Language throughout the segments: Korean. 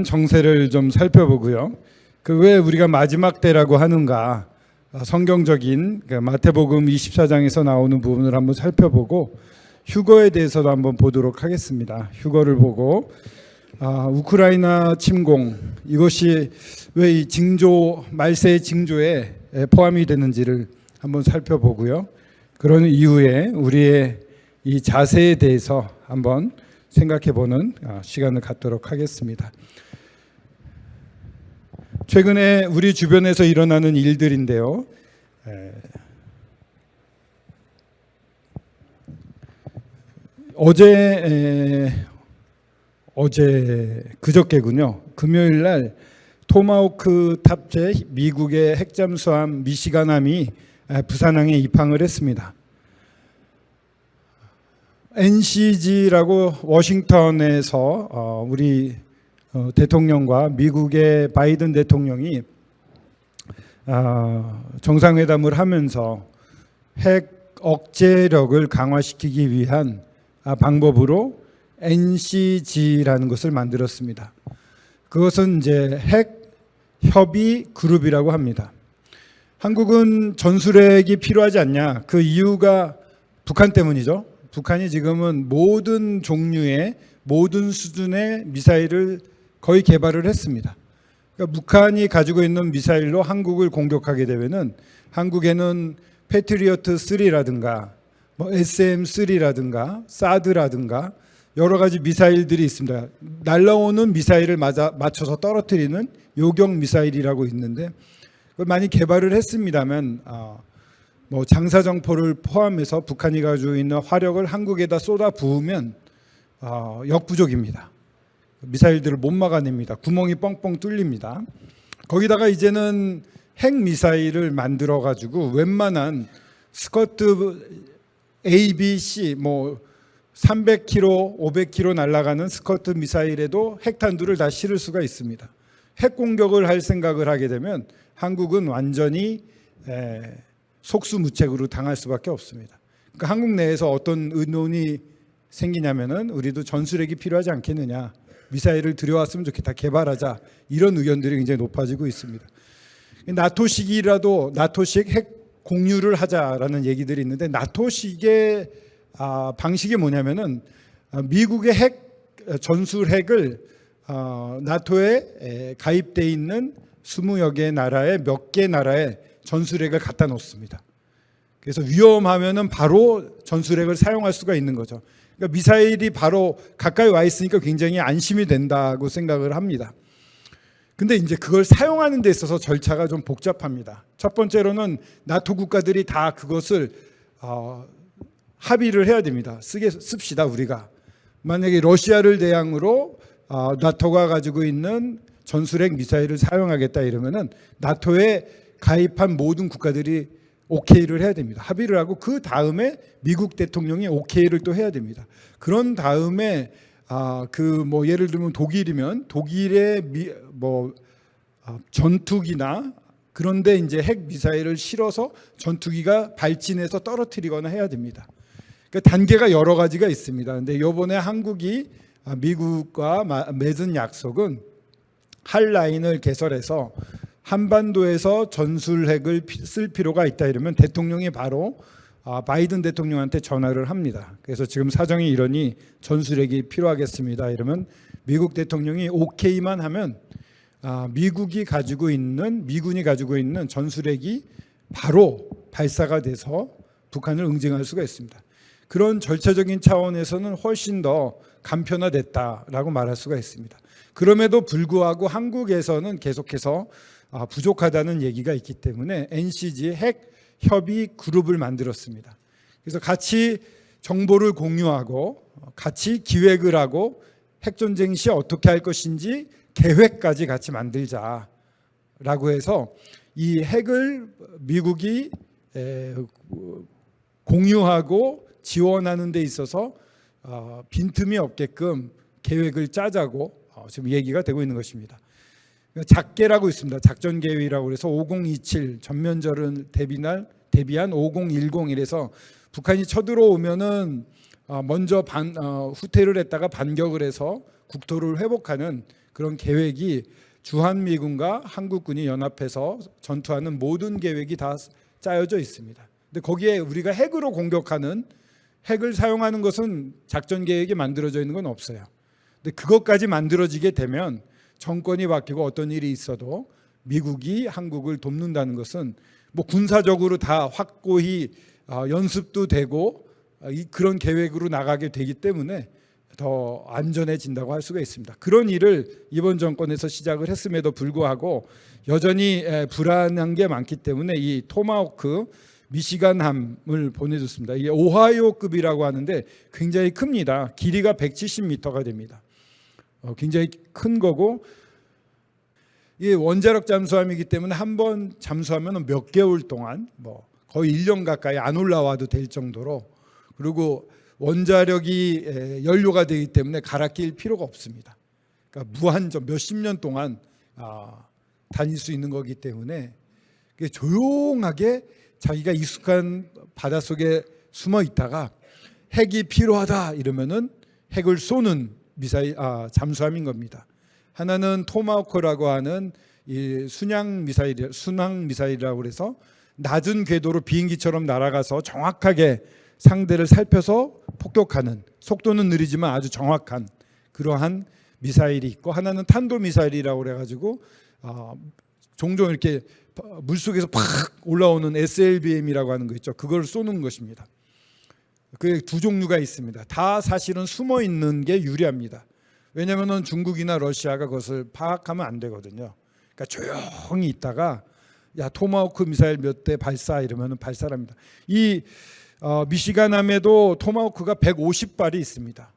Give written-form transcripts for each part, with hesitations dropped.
정세를 좀 살펴보고요. 그 왜 우리가 마지막 때라고 하는가, 성경적인 마태복음 24장에서 나오는 부분을 한번 살펴보고 휴거에 대해서도 한번 보도록 하겠습니다. 휴거를 보고 우크라이나 침공, 이것이 왜 이 징조, 말세의 징조에 포함이 되는지를 한번 살펴보고요. 그런 이후에 우리의 이 자세에 대해서 한번 생각해보는 시간을 갖도록 하겠습니다. 최근에 우리 주변에서 일어나는 일들인데요. 그저께군요. 금요일 날 토마호크 탑재 미국의 핵잠수함 미시간함이 부산항에 입항을 했습니다. NCG라고 워싱턴에서 우리 대통령과 미국의 바이든 대통령이 정상회담을 하면서 핵 억제력을 강화시키기 위한 방법으로 NCG라는 것을 만들었습니다. 그것은 이제 핵 협의 그룹이라고 합니다. 한국은 전술핵이 필요하지 않냐? 그 이유가 북한 때문이죠. 북한이 지금은 모든 종류의 모든 수준의 미사일을 거의 개발을 했습니다. 그러니까 북한이 가지고 있는 미사일로 한국을 공격하게 되면은 한국에는 패트리어트 3라든가 SM3라든가 사드라든가 여러 가지 미사일들이 있습니다. 날라오는 미사일을 맞춰서 떨어뜨리는 요격 미사일이라고 있는데 그걸 많이 개발을 했습니다만 장사정포를 포함해서 북한이 가지고 있는 화력을 한국에다 쏟아 부으면 역부족입니다. 미사일들을 못 막아냅니다. 구멍이 뻥뻥 뚫립니다. 거기다가 이제는 핵 미사일을 만들어 가지고 웬만한 스커트 A, B, C 300km, 500km 날아가는 스커트 미사일에도 핵탄두를 다 실을 수가 있습니다. 핵 공격을 할 생각을 하게 되면 한국은 완전히 속수무책으로 당할 수밖에 없습니다. 그러니까 한국 내에서 어떤 의논이 생기냐면은 우리도 전술핵이 필요하지 않겠느냐, 미사일을 들여왔으면 좋겠다, 개발하자, 이런 의견들이 굉장히 높아지고 있습니다. 나토식이라도 나토식 핵 공유를 하자라는 얘기들이 있는데 나토식의 방식이 뭐냐면은 미국의 전술핵을 나토에 가입돼 있는 20여 개 나라에 몇 개 나라에 전술핵을 갖다 놓습니다. 그래서 위험하면은 바로 전술핵을 사용할 수가 있는 거죠. 그러니까 미사일이 바로 가까이 와 있으니까 굉장히 안심이 된다고 생각을 합니다. 근데 이제 그걸 사용하는 데 있어서 절차가 좀 복잡합니다. 첫 번째로는 나토 국가들이 다 그것을 합의를 해야 됩니다. 씁시다 우리가. 만약에 러시아를 대항으로 나토가 가지고 있는 전술핵 미사일을 사용하겠다 이러면은 나토에 가입한 모든 국가들이 오케이를 해야 됩니다. 합의를 하고 그 다음에 미국 대통령이 오케이를 또 해야 됩니다. 그런 다음에 예를 들면 독일이면 독일의 전투기나 그런데 이제 핵 미사일을 실어서 전투기가 발진해서 떨어뜨리거나 해야 됩니다. 그러니까 단계가 여러 가지가 있습니다. 근데 이번에 한국이 미국과 맺은 약속은 할 라인을 개설해서 한반도에서 전술핵을 쓸 필요가 있다 이러면 대통령이 바로 바이든 대통령한테 전화를 합니다. 그래서 지금 사정이 이러니 전술핵이 필요하겠습니다 이러면 미국 대통령이 오케이만 하면 미군이 가지고 있는 전술핵이 바로 발사가 돼서 북한을 응징할 수가 있습니다. 그런 절차적인 차원에서는 훨씬 더 간편화됐다라고 말할 수가 있습니다. 그럼에도 불구하고 한국에서는 계속해서 부족하다는 얘기가 있기 때문에 NCG 핵 협의 그룹을 만들었습니다. 그래서 같이 정보를 공유하고 같이 기획을 하고 핵전쟁 시 어떻게 할 것인지 계획까지 같이 만들자라고 해서 이 핵을 미국이 공유하고 지원하는 데 있어서 빈틈이 없게끔 계획을 짜자고 지금 얘기가 되고 있는 것입니다. 작계라고 있습니다. 작전계획이라고 해서 5027 전면전을 대비한 5010이라서 북한이 쳐들어오면은 먼저 후퇴를 했다가 반격을 해서 국토를 회복하는 그런 계획이 주한미군과 한국군이 연합해서 전투하는 모든 계획이 다 짜여져 있습니다. 근데 거기에 우리가 핵을 사용하는 것은 작전 계획이 만들어져 있는 건 없어요. 근데 그것까지 만들어지게 되면 정권이 바뀌고 어떤 일이 있어도 미국이 한국을 돕는다는 것은 뭐 군사적으로 다 확고히 연습도 되고 그런 계획으로 나가게 되기 때문에 더 안전해진다고 할 수가 있습니다. 그런 일을 이번 정권에서 시작을 했음에도 불구하고 여전히 불안한 게 많기 때문에 이 토마호크 미시간함을 보내줬습니다. 이게 오하이오급이라고 하는데 굉장히 큽니다. 길이가 170m가 됩니다. 굉장히 큰 거고, 이 원자력 잠수함이기 때문에 한 번 잠수하면 몇 개월 동안 뭐 거의 1년 가까이 안 올라와도 될 정도로, 그리고 원자력이 연료가 되기 때문에 갈아 낄 필요가 없습니다. 그러니까 무한정 몇십 년 동안 다닐 수 있는 거기 때문에 조용하게 자기가 익숙한 바닷속에 숨어 있다가 핵이 필요하다 이러면은 핵을 쏘는 잠수함인 겁니다. 하나는 토마호크라고 하는 이 순항 미사일이라고 그래서 낮은 궤도로 비행기처럼 날아가서 정확하게 상대를 살펴서 폭격하는, 속도는 느리지만 아주 정확한 그러한 미사일이 있고, 하나는 탄도 미사일이라고 그래가지고 종종 이렇게 물속에서 팍 올라오는 SLBM이라고 하는 거 있죠. 그걸 쏘는 것입니다. 그 두 종류가 있습니다. 다 사실은 숨어 있는 게 유리합니다. 왜냐하면 중국이나 러시아가 그것을 파악하면 안 되거든요. 그러니까 조용히 있다가 야 토마호크 미사일 몇 대 발사 이러면 발사합니다. 이 미시간함에도 토마호크가 150발이 있습니다.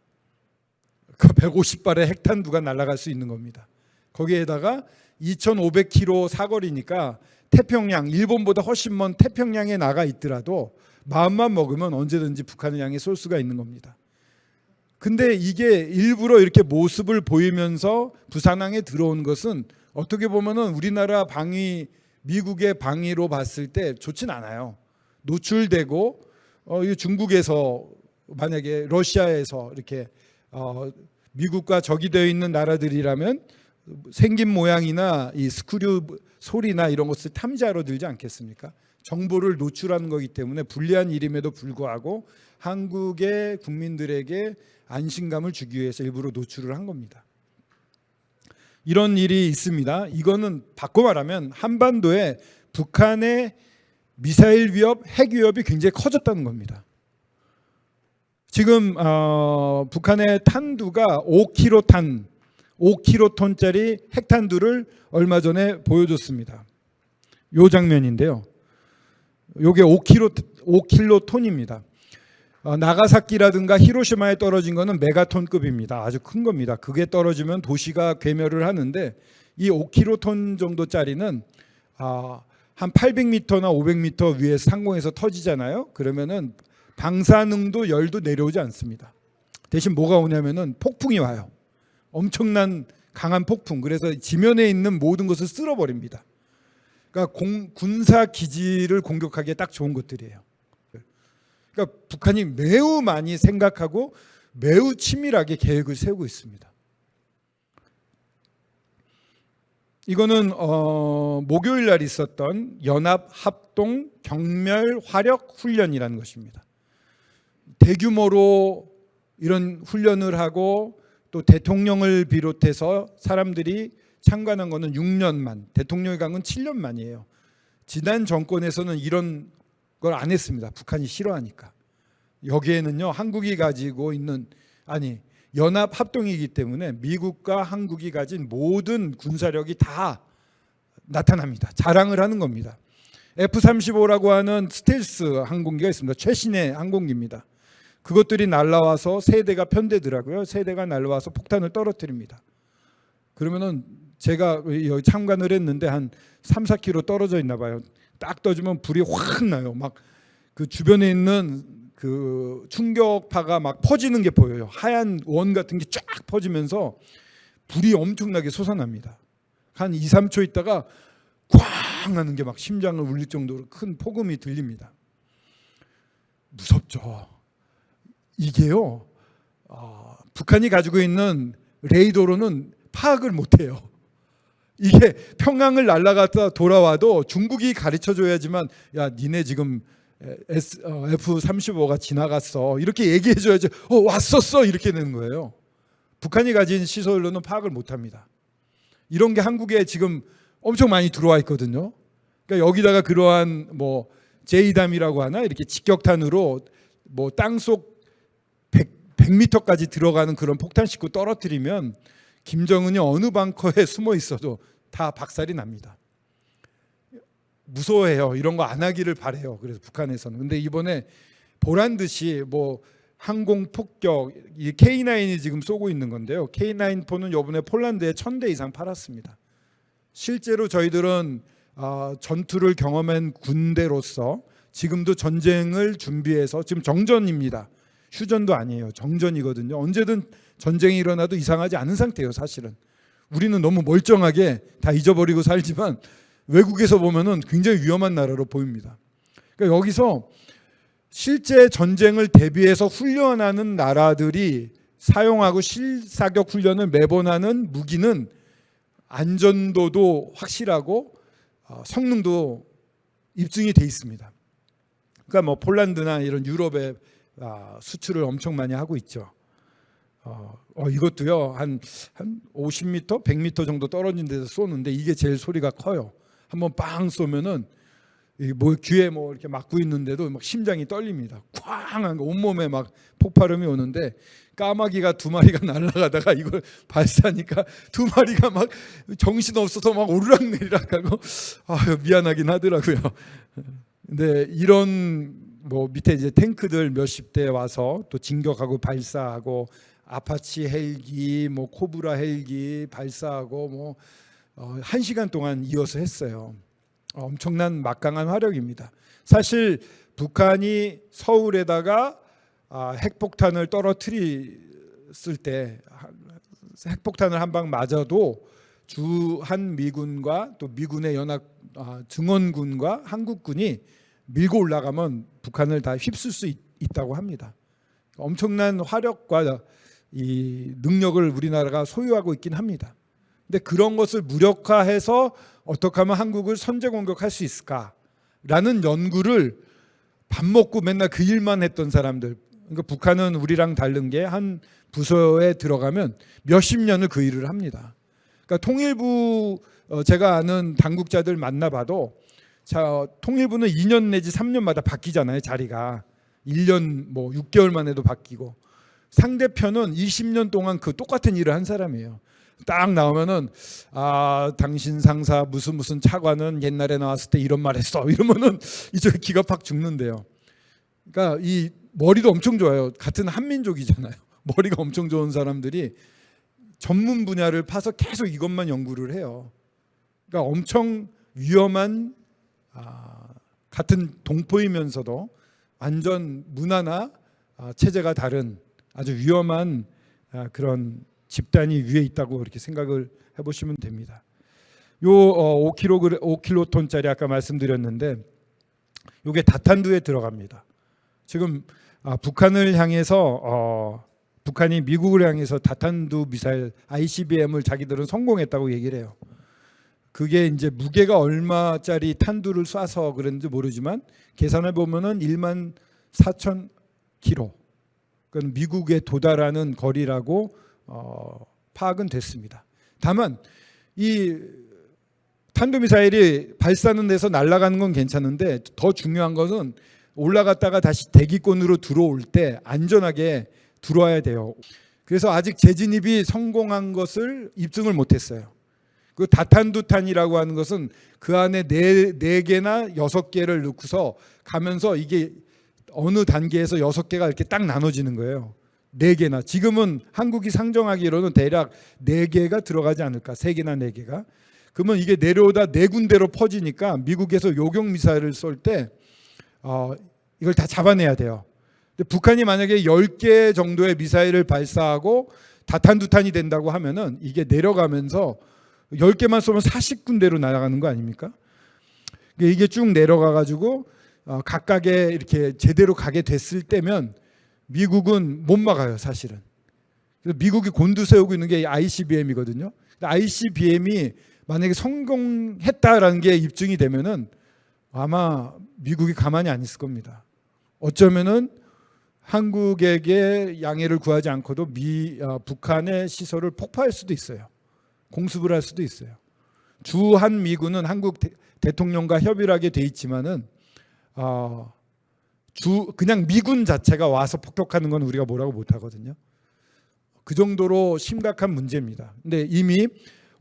그 150발의 핵탄두가 날아갈 수 있는 겁니다. 거기에다가 2,500km 사거리니까 태평양, 일본보다 훨씬 먼 태평양에 나가 있더라도 마음만 먹으면 언제든지 북한을 향해 쏠 수가 있는 겁니다. 근데 이게 일부러 이렇게 모습을 보이면서 부산항에 들어온 것은 어떻게 보면은 우리나라 방위, 미국의 방위로 봤을 때 좋진 않아요. 노출되고 중국에서 만약에 러시아에서 이렇게 미국과 적이 되어 있는 나라들이라면 생긴 모양이나 이 스크류 소리나 이런 것을 탐지하러 들지 않겠습니까? 정보를 노출하는 거기 때문에 불리한 일임에도 불구하고 한국의 국민들에게 안심감을 주기 위해서 일부러 노출을 한 겁니다. 이런 일이 있습니다. 이거는 바꿔 말하면 한반도에 북한의 미사일 위협, 핵 위협이 굉장히 커졌다는 겁니다. 지금 북한의 탄두가 5킬로톤짜리 핵탄두를 얼마 전에 보여줬습니다. 이 장면인데요. 이게 5킬로톤입니다. 나가사키라든가 히로시마에 떨어진 거는 메가톤급입니다. 아주 큰 겁니다. 그게 떨어지면 도시가 괴멸을 하는데 이 5킬로톤 정도짜리는 한 800m나 500m 위에 상공에서 터지잖아요. 그러면은 방사능도 열도 내려오지 않습니다. 대신 뭐가 오냐면은 폭풍이 와요. 엄청난 강한 폭풍. 그래서 지면에 있는 모든 것을 쓸어버립니다. 그러니까 군사 기지를 공격하기에 딱 좋은 것들이에요. 그러니까 북한이 매우 많이 생각하고 매우 치밀하게 계획을 세우고 있습니다. 이거는 목요일 날 있었던 연합 합동 경멸 화력 훈련이라는 것입니다. 대규모로 이런 훈련을 하고 또 대통령을 비롯해서 사람들이 참관한 거는 6년만, 대통령이 간 건 7년 만이에요. 지난 정권에서는 이런 걸 안 했습니다. 북한이 싫어하니까. 여기에는요, 한국이 가지고 있는, 연합 합동이기 때문에 미국과 한국이 가진 모든 군사력이 다 나타납니다. 자랑을 하는 겁니다. F-35라고 하는 스텔스 항공기가 있습니다. 최신의 항공기입니다. 그것들이 날라와서 세 대가 편대더라고요. 세 대가 날라와서 폭탄을 떨어뜨립니다. 그러면은 제가 여기 참관을 했는데 한 3-4km 떨어져 있나 봐요. 딱 떠주면 불이 확 나요. 막 그 주변에 있는 그 충격파가 막 퍼지는 게 보여요. 하얀 원 같은 게 쫙 퍼지면서 불이 엄청나게 솟아납니다. 한 2-3초 있다가 꽝 하는 게 막 심장을 울릴 정도로 큰 폭음이 들립니다. 무섭죠. 이게요, 북한이 가지고 있는 레이더로는 파악을 못해요. 이게 평양을 날아갔다 돌아와도 중국이 가르쳐줘야지만 야 니네 지금 F-35가 지나갔어 이렇게 얘기해줘야지 왔었어 이렇게 되는 거예요. 북한이 가진 시설로는 파악을 못합니다. 이런 게 한국에 지금 엄청 많이 들어와 있거든요. 그러니까 여기다가 그러한 뭐 제이담이라고 하나 이렇게 직격탄으로 뭐 땅속 100m까지 들어가는 그런 폭탄 싣고 떨어뜨리면 김정은이 어느 벙커에 숨어 있어도 다 박살이 납니다. 무서워해요. 이런 거 안 하기를 바래요. 그래서 북한에서는. 근데 이번에 보란 듯이 뭐 항공 폭격, 이 K9이 지금 쏘고 있는 건데요. K9포는 이번에 폴란드에 1000대 이상 팔았습니다. 실제로 저희들은 전투를 경험한 군대로서 지금도 전쟁을 준비해서 지금 정전입니다. 휴전도 아니에요. 정전이거든요. 언제든 전쟁이 일어나도 이상하지 않은 상태예요. 사실은 우리는 너무 멀쩡하게 다 잊어버리고 살지만 외국에서 보면은 굉장히 위험한 나라로 보입니다. 그러니까 여기서 실제 전쟁을 대비해서 훈련하는 나라들이 사용하고 실사격 훈련을 매번 하는 무기는 안전도도 확실하고 성능도 입증이 돼 있습니다. 그러니까 뭐 폴란드나 이런 유럽에 수출을 엄청 많이 하고 있죠. 이것도요 한 50m, 100m 정도 떨어진 데서 쏘는데 이게 제일 소리가 커요. 한번 빵 쏘면은 뭐 귀에 뭐 이렇게 막고 있는데도 막 심장이 떨립니다. 쾅! 온몸에 막 폭발음이 오는데 까마귀가 2마리가 날아가다가 이걸 발사하니까 2마리가 막 정신 없어서 막 오르락내리락하고 미안하긴 하더라고요. 근데 이런 뭐 밑에 이제 탱크들 몇십 대 와서 또 진격하고 발사하고 아파치 헬기, 뭐 코브라 헬기 발사하고 뭐 1시간 동안 이어서 했어요. 엄청난 막강한 화력입니다. 사실 북한이 서울에다가 핵폭탄을 떨어뜨렸을 때 핵폭탄을 한 방 맞아도 주한 미군과 또 미군의 연합 증원군과 한국군이 밀고 올라가면 북한을 다 휩쓸 수 있다고 합니다. 엄청난 화력과 이 능력을 우리나라가 소유하고 있긴 합니다. 근데 그런 것을 무력화해서 어떻게 하면 한국을 선제 공격할 수 있을까라는 연구를 밥 먹고 맨날 그 일만 했던 사람들. 그러니까 북한은 우리랑 다른 게 한 부서에 들어가면 몇십 년을 그 일을 합니다. 그러니까 통일부 제가 아는 당국자들 만나봐도 통일부는 2년 내지 3년마다 바뀌잖아요. 자리가 1년 뭐 6개월 만에도 바뀌고 상대편은 20년 동안 그 똑같은 일을 한 사람이에요. 딱 나오면은 당신 상사 무슨 차관은 옛날에 나왔을 때 이런 말 했어 이러면은 이제 기가 팍 죽는데요. 그러니까 이 머리도 엄청 좋아요. 같은 한민족이잖아요. 머리가 엄청 좋은 사람들이 전문 분야를 파서 계속 이것만 연구를 해요. 그러니까 엄청 위험한 같은 동포이면서도 완전 문화나 체제가 다른 아주 위험한 그런 집단이 위에 있다고 이렇게 생각을 해보시면 됩니다. 요 5킬로톤짜리 아까 말씀드렸는데 요게 다탄두에 들어갑니다. 지금 북한을 향해서 북한이 미국을 향해서 다탄두 미사일 ICBM을 자기들은 성공했다고 얘기를 해요. 그게 이제 무게가 얼마짜리 탄두를 쏴서 그런지 모르지만 계산해 보면은 14,000km. 그건 미국에 도달하는 거리라고 파악은 됐습니다. 다만 이 탄도미사일이 발사하는 데서 날아가는 건 괜찮은데 더 중요한 것은 올라갔다가 다시 대기권으로 들어올 때 안전하게 들어와야 돼요. 그래서 아직 재진입이 성공한 것을 입증을 못했어요. 그 다탄두탄이라고 하는 것은 그 안에 4개나 6개를 넣고서 가면서 이게 어느 단계에서 6개가 이렇게 딱 나눠지는 거예요. 4개나. 지금은 한국이 상정하기로는 대략 4개가 들어가지 않을까. 3개나 4개가. 그러면 이게 내려오다 4군데로 퍼지니까 미국에서 요격 미사일을 쏠 때 이걸 다 잡아내야 돼요. 근데 북한이 만약에 10개 정도의 미사일을 발사하고 다탄두탄이 된다고 하면은 이게 내려가면서 10개만 쏘면 40군데로 날아가는 거 아닙니까? 이게 쭉 내려가 가지고 각각에 이렇게 제대로 가게 됐을 때면 미국은 못 막아요, 사실은. 그래서 미국이 곤두세우고 있는 게 ICBM이거든요. ICBM이 만약에 성공했다라는 게 입증이 되면은 아마 미국이 가만히 안 있을 겁니다. 어쩌면은 한국에게 양해를 구하지 않고도 북한의 시설을 폭파할 수도 있어요. 공습을 할 수도 있어요. 주한 미군은 한국 대통령과 협의를 하게 돼 있지만은 그냥 미군 자체가 와서 폭격하는 건 우리가 뭐라고 못 하거든요. 그 정도로 심각한 문제입니다. 근데 이미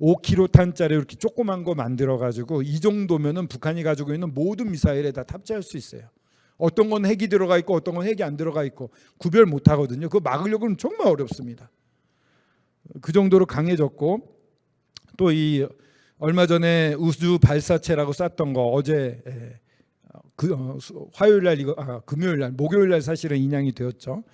5kg탄짜리 이렇게 조그만 거 만들어 가지고 이 정도면은 북한이 가지고 있는 모든 미사일에 다 탑재할 수 있어요. 어떤 건 핵이 들어가 있고 어떤 건 핵이 안 들어가 있고 구별 못 하거든요. 그거 막으려고는 정말 어렵습니다. 그 정도로 강해졌고, 또 이 얼마 전에 우주 발사체라고 쐈던 거 어제 화요일 날 금요일 날 목요일 날 사실은 인양이 되었죠.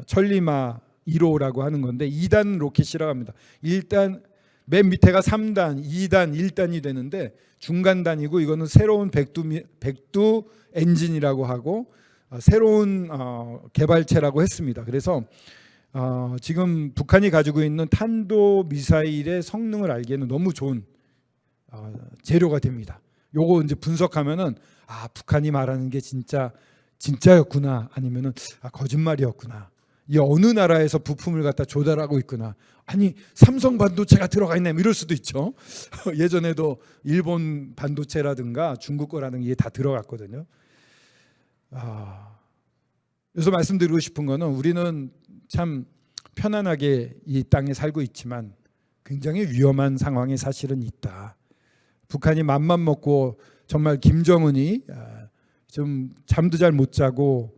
천리마 1호라고 하는 건데 2단 로켓이라고 합니다. 일단 맨 밑에가 3단, 2단, 1단이 되는데 중간 단이고, 이거는 새로운 백두 엔진이라고 하고 새로운 개발체라고 했습니다. 그래서 지금 북한이 가지고 있는 탄도 미사일의 성능을 알기에는 너무 좋은 재료가 됩니다. 요거 이제 분석하면은 북한이 말하는 게 진짜였구나, 아니면은 거짓말이었구나, 이 어느 나라에서 부품을 갖다 조달하고 있구나, 아니 삼성 반도체가 들어가 있네 이럴 수도 있죠. 예전에도 일본 반도체라든가 중국 거라든가 이게 다 들어갔거든요. 그래서 말씀드리고 싶은 거는, 우리는 참 편안하게 이 땅에 살고 있지만 굉장히 위험한 상황에 사실은 있다. 북한이 맘만 먹고 정말 김정은이 좀 잠도 잘 못 자고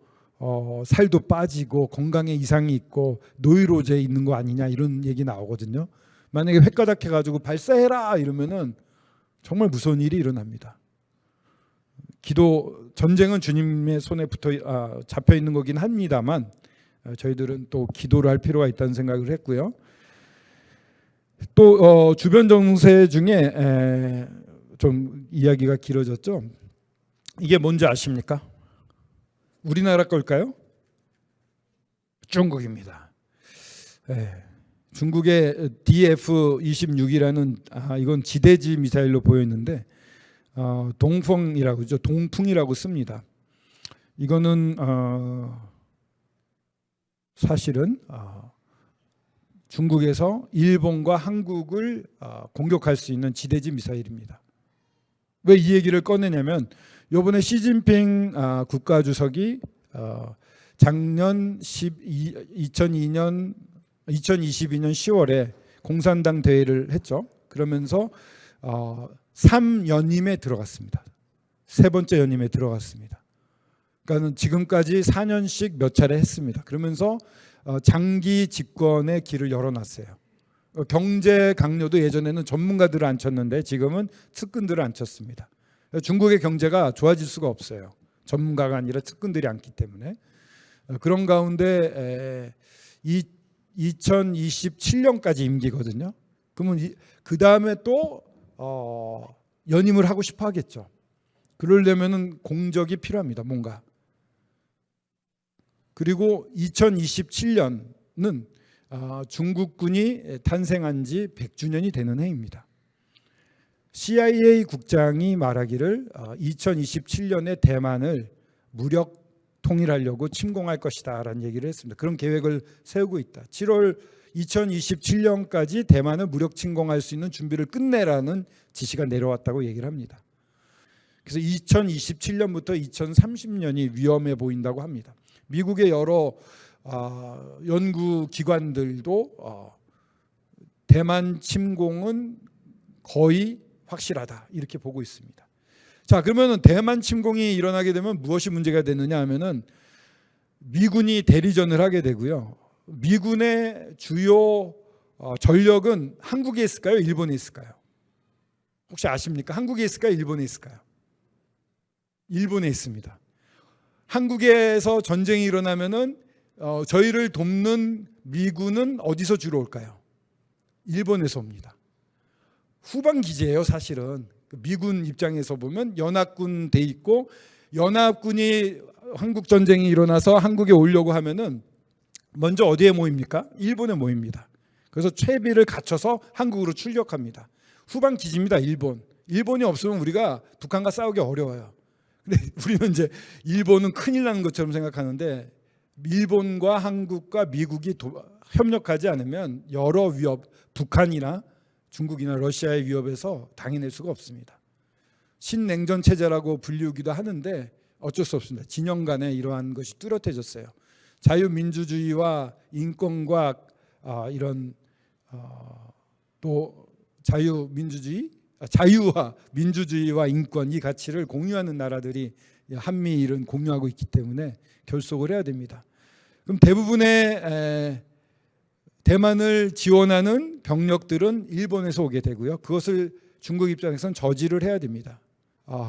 살도 빠지고 건강에 이상이 있고 노이로제에 있는 거 아니냐, 이런 얘기 나오거든요. 만약에 획가닥해가지고 발사해라 이러면은 정말 무서운 일이 일어납니다. 전쟁은 주님의 손에 잡혀 있는 거긴 합니다만, 저희들은 또 기도를 할 필요가 있다는 생각을 했고요. 또 주변 정세 중에 좀 이야기가 길어졌죠. 이게 뭔지 아십니까? 우리나라 걸까요? 중국입니다. 중국의 DF-26이라는 이건 지대지 미사일로 보였는데 동풍이라고 그러죠. 동풍이라고 씁니다. 이거는 사실은 중국에서 일본과 한국을 공격할 수 있는 지대지 미사일입니다. 왜 이 얘기를 꺼내냐면, 이번에 시진핑 국가주석이 작년 2022년 10월에 공산당 대회를 했죠. 그러면서 3연임에 들어갔습니다. 세 번째 연임에 들어갔습니다. 그러니까 지금까지 4년씩 몇 차례 했습니다. 그러면서 장기 집권의 길을 열어놨어요. 경제 강요도 예전에는 전문가들을 앉혔는데 지금은 측근들을 앉혔습니다. 중국의 경제가 좋아질 수가 없어요. 전문가가 아니라 측근들이 앉기 때문에. 그런 가운데 2027년까지 임기거든요. 그러면 그 다음에 또 연임을 하고 싶어 하겠죠. 그러려면은 공적이 필요합니다. 뭔가. 그리고 2027년은 중국군이 탄생한 지 100주년이 되는 해입니다. CIA 국장이 말하기를 2027년에 대만을 무력 통일하려고 침공할 것이다 라는 얘기를 했습니다. 그런 계획을 세우고 있다. 2027년까지 대만을 무력 침공할 수 있는 준비를 끝내라는 지시가 내려왔다고 얘기를 합니다. 그래서 2027년부터 2030년이 위험해 보인다고 합니다. 미국의 여러 연구기관들도 대만 침공은 거의 확실하다 이렇게 보고 있습니다. 자, 그러면 대만 침공이 일어나게 되면 무엇이 문제가 되느냐 하면은 미군이 대리전을 하게 되고요. 미군의 주요 전력은 한국에 있을까요? 일본에 있을까요? 혹시 아십니까? 한국에 있을까요? 일본에 있을까요? 일본에 있습니다. 한국에서 전쟁이 일어나면은 저희를 돕는 미군은 어디서 주로 올까요? 일본에서 옵니다. 후방 기지예요, 사실은. 미군 입장에서 보면 연합군 돼 있고, 연합군이 한국 전쟁이 일어나서 한국에 오려고 하면은 먼저 어디에 모입니까? 일본에 모입니다. 그래서 최비를 갖춰서 한국으로 출격합니다. 후방 기지입니다. 일본이 없으면 우리가 북한과 싸우기 어려워요. 근데 우리는 이제 일본은 큰일 나는 것처럼 생각하는데, 일본과 한국과 미국이 협력하지 않으면 여러 위협, 북한이나 중국이나 러시아의 위협에서 당해낼 수가 없습니다. 신냉전 체제라고 불리우기도 하는데 어쩔 수 없습니다. 진영 간에 이러한 것이 뚜렷해졌어요. 자유민주주의와 인권과 이런 또 자유와 민주주의와 인권, 이 가치를 공유하는 나라들이 한미일은 공유하고 있기 때문에 결속을 해야 됩니다. 그럼 대부분의 대만을 지원하는 병력들은 일본에서 오게 되고요. 그것을 중국 입장에서는 저지를 해야 됩니다.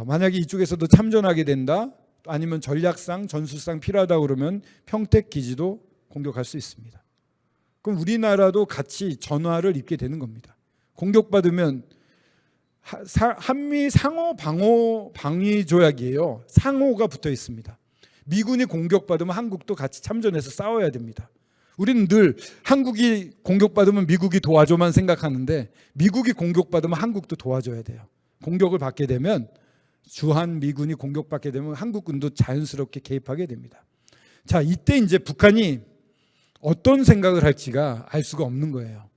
만약에 이쪽에서도 참전하게 된다, 아니면 전략상 전술상 필요하다 그러면 평택 기지도 공격할 수 있습니다. 그럼 우리나라도 같이 전화를 입게 되는 겁니다. 공격받으면 한미 상호 방어 방위 조약이에요. 상호가 붙어 있습니다. 미군이 공격받으면 한국도 같이 참전해서 싸워야 됩니다. 우리는 늘 한국이 공격받으면 미국이 도와줘만 생각하는데, 미국이 공격받으면 한국도 도와줘야 돼요. 공격을 받게 되면, 주한 미군이 공격받게 되면 한국군도 자연스럽게 개입하게 됩니다. 자, 이때 이제 북한이 어떤 생각을 할지가 알 수가 없는 거예요.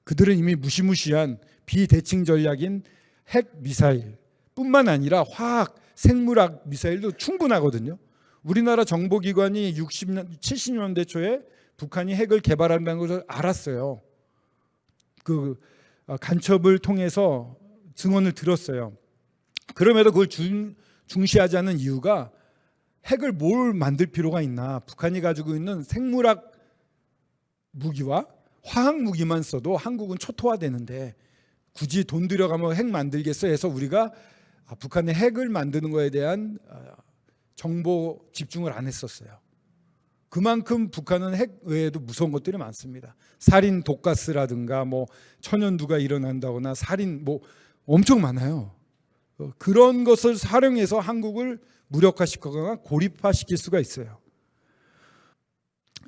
그들은 이미 무시무시한 비대칭 전략인 핵 미사일 뿐만 아니라 화학, 생물학 미사일도 충분하거든요. 우리나라 정보기관이 70년대 초에 북한이 핵을 개발한다는 것을 알았어요. 그 간첩을 통해서 증언을 들었어요. 그럼에도 그걸 중시하지 않는 이유가, 핵을 뭘 만들 필요가 있나, 북한이 가지고 있는 생물학 무기와 화학 무기만 써도 한국은 초토화되는데 굳이 돈 들여가면 핵 만들겠어 해서 우리가 북한의 핵을 만드는 거에 대한 정보 집중을 안 했었어요. 그만큼 북한은 핵 외에도 무서운 것들이 많습니다. 살인 독가스라든가 뭐 천연두가 일어난다거나 살인 뭐 엄청 많아요. 그런 것을 활용해서 한국을 무력화시키거나 고립화시킬 수가 있어요.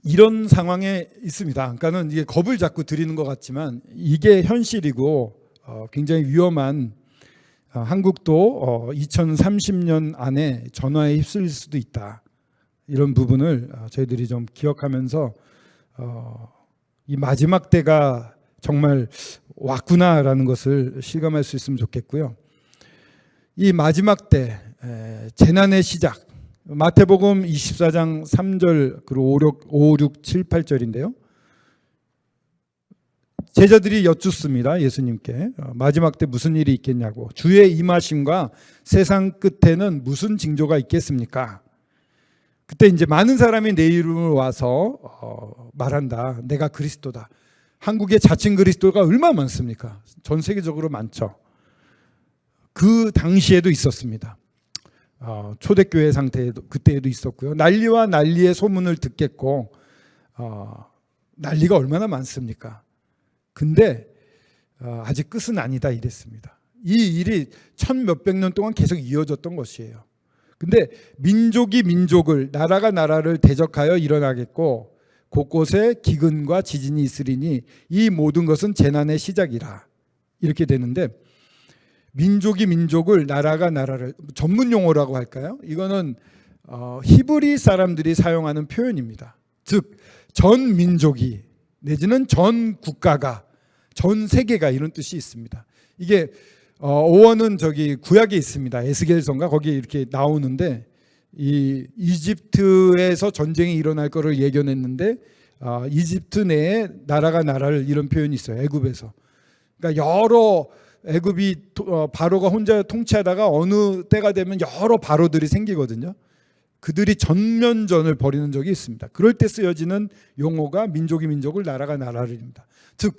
이런 상황에 있습니다. 그러니까는 이게 겁을 자꾸 들이는 것 같지만 이게 현실이고 굉장히 위험한, 한국도 2030년 안에 전화에 휩쓸릴 수도 있다. 이런 부분을 저희들이 좀 기억하면서 이 마지막 때가 정말 왔구나라는 것을 실감할 수 있으면 좋겠고요. 이 마지막 때 재난의 시작, 마태복음 24장 3절 그리고 5, 6, 7, 8절인데요. 제자들이 여쭙습니다. 예수님께 마지막 때 무슨 일이 있겠냐고. 주의 임하심과 세상 끝에는 무슨 징조가 있겠습니까? 그때 이제 많은 사람이 내 이름을 와서 말한다. 내가 그리스도다. 한국의 자칭 그리스도가 얼마나 많습니까? 전 세계적으로 많죠. 그 당시에도 있었습니다. 초대교회 상태에도 그때에도 있었고요. 난리와 난리의 소문을 듣겠고, 난리가 얼마나 많습니까? 근데 아직 끝은 아니다 이랬습니다. 이 일이 1000몇백 년 동안 계속 이어졌던 것이에요. 근데 민족이 민족을, 나라가 나라를 대적하여 일어나겠고 곳곳에 기근과 지진이 있으리니 이 모든 것은 재난의 시작이라. 이렇게 되는데, 민족이 민족을, 나라가 나라를, 전문 용어라고 할까요? 이거는 히브리 사람들이 사용하는 표현입니다. 즉 전 민족이 내지는 전 국가가, 전 세계가, 이런 뜻이 있습니다. 이게 어원은 저기 구약에 있습니다. 에스겔서인가 거기 이렇게 나오는데, 이 이집트에서 전쟁이 일어날 거를 예견했는데 이집트 내에 나라가 나라를, 이런 표현이 있어요. 애굽에서. 그러니까 여러 애굽이 바로가 혼자 통치하다가 어느 때가 되면 여러 바로들이 생기거든요. 그들이 전면전을 벌이는 적이 있습니다. 그럴 때 쓰여지는 용어가 민족이 민족을, 나라가 나라를입니다. 즉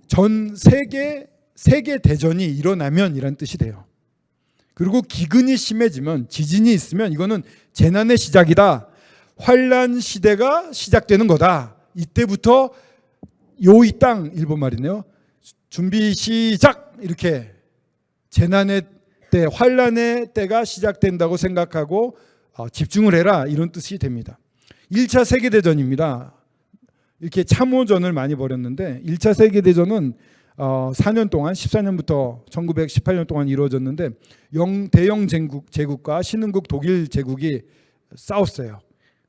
전 세계 대전이 일어나면 이란 뜻이 돼요. 그리고 기근이 심해지면, 지진이 있으면 이거는 재난의 시작이다. 환란 시대가 시작되는 거다. 이때부터 요 이 땅, 일본 말이네요. 준비 시작, 이렇게 재난의 때, 환란의 때가 시작된다고 생각하고 집중을 해라, 이런 뜻이 됩니다. 1차 세계대전입니다. 이렇게 참호전을 많이 벌였는데 1차 세계대전은 4년 동안 14년부터 1918년 동안 이루어졌는데 대영 제국과 신흥국 독일 제국이 싸웠어요.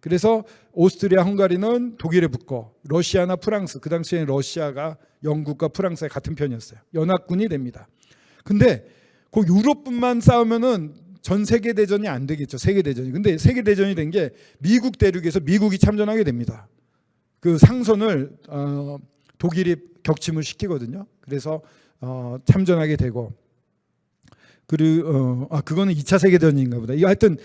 그래서 오스트리아 헝가리는 독일에 붙고 러시아나 프랑스, 그 당시에 러시아가 영국과 프랑스의 같은 편이었어요. 연합군이 됩니다. 근데 그 유럽뿐만 싸우면은 전 세계 대전이 안 되겠죠. 세계 대전이. 근데 세계 대전이 된 게 미국 대륙에서 미국이 참전하게 됩니다. 그 상선을 독일이 격침을 시키거든요. 그래서 참전하게 되고, 그리고 그거는 2차 세계대전인가 보다. 이거 하여튼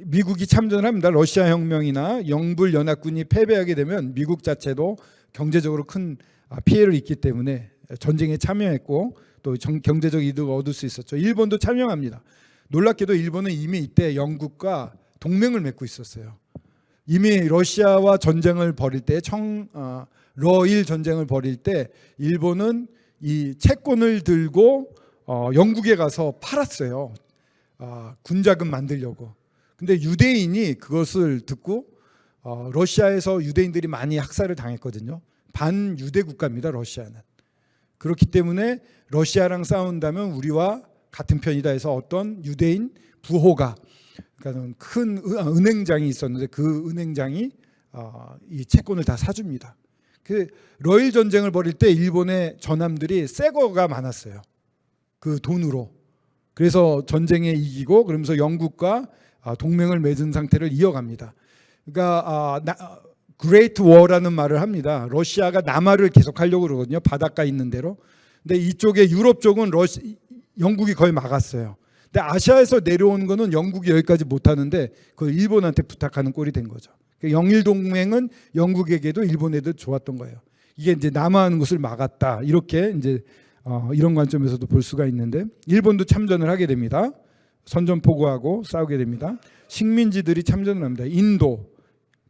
미국이 참전을 합니다. 러시아 혁명이나 영불 연합군이 패배하게 되면 미국 자체도 경제적으로 큰 피해를 입기 때문에 전쟁에 참여했고 또 경제적 이득을 얻을 수 있었죠. 일본도 참여합니다. 놀랍게도 일본은 이미 이때 영국과 동맹을 맺고 있었어요. 이미 러시아와 전쟁을 벌일 때 러일 전쟁을 벌일 때 일본은 이 채권을 들고 영국에 가서 팔았어요. 군자금 만들려고. 근데 유대인이 그것을 듣고 러시아에서 유대인들이 많이 학살을 당했거든요. 반유대 국가입니다, 러시아는. 그렇기 때문에 러시아랑 싸운다면 우리와 같은 편이다 해서 어떤 유대인 부호가, 그러니까 큰 은행장이 있었는데 그 은행장이 이 채권을 다 사줍니다. 그 러일 전쟁을 벌일 때 일본의 전함들이 새 거가 많았어요. 그 돈으로. 그래서 전쟁에 이기고 그러면서 영국과 동맹을 맺은 상태를 이어갑니다. 그러니까 그레이트 워라는 말을 합니다. 러시아가 남하를 계속 하려고 그러거든요. 바닷가 있는 대로. 근데 이쪽에 유럽 쪽은 영국이 거의 막았어요. 근데 아시아에서 내려오는 거는 영국이 여기까지 못 하는데 그걸 일본한테 부탁하는 꼴이 된 거죠. 영일 동맹은 영국에게도 일본에도 좋았던 거예요. 이게 이제 남하하는 것을 막았다. 이렇게 이제 이런 관점에서도 볼 수가 있는데 일본도 참전을 하게 됩니다. 선전포고하고 싸우게 됩니다. 식민지들이 참전을 합니다. 인도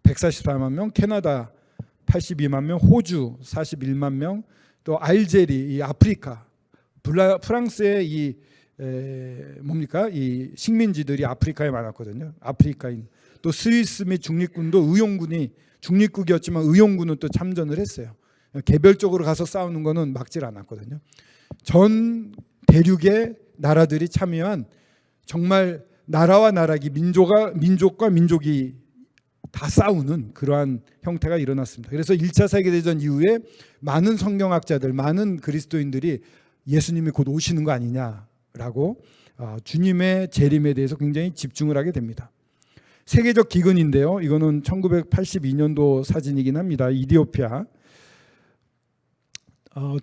144만 명, 캐나다 82만 명, 호주 41만 명, 또 알제리, 이 아프리카, 프랑스의 이 식민지들이 아프리카에 많았거든요. 아프리카인. 또 스위스 및 중립군도 중립국이었지만 의용군은 또 참전을 했어요. 개별적으로 가서 싸우는 거는 막질 않았거든요. 전 대륙의 나라들이 참여한 정말 나라와 나라기, 민족과 민족이 다 싸우는 그러한 형태가 일어났습니다. 그래서 1차 세계대전 이후에 많은 성경학자들, 많은 그리스도인들이 예수님이 곧 오시는 거 아니냐라고 주님의 재림에 대해서 굉장히 집중을 하게 됩니다. 세계적 기근인데요. 이거는 1982년도 사진이긴 합니다. 이디오피아.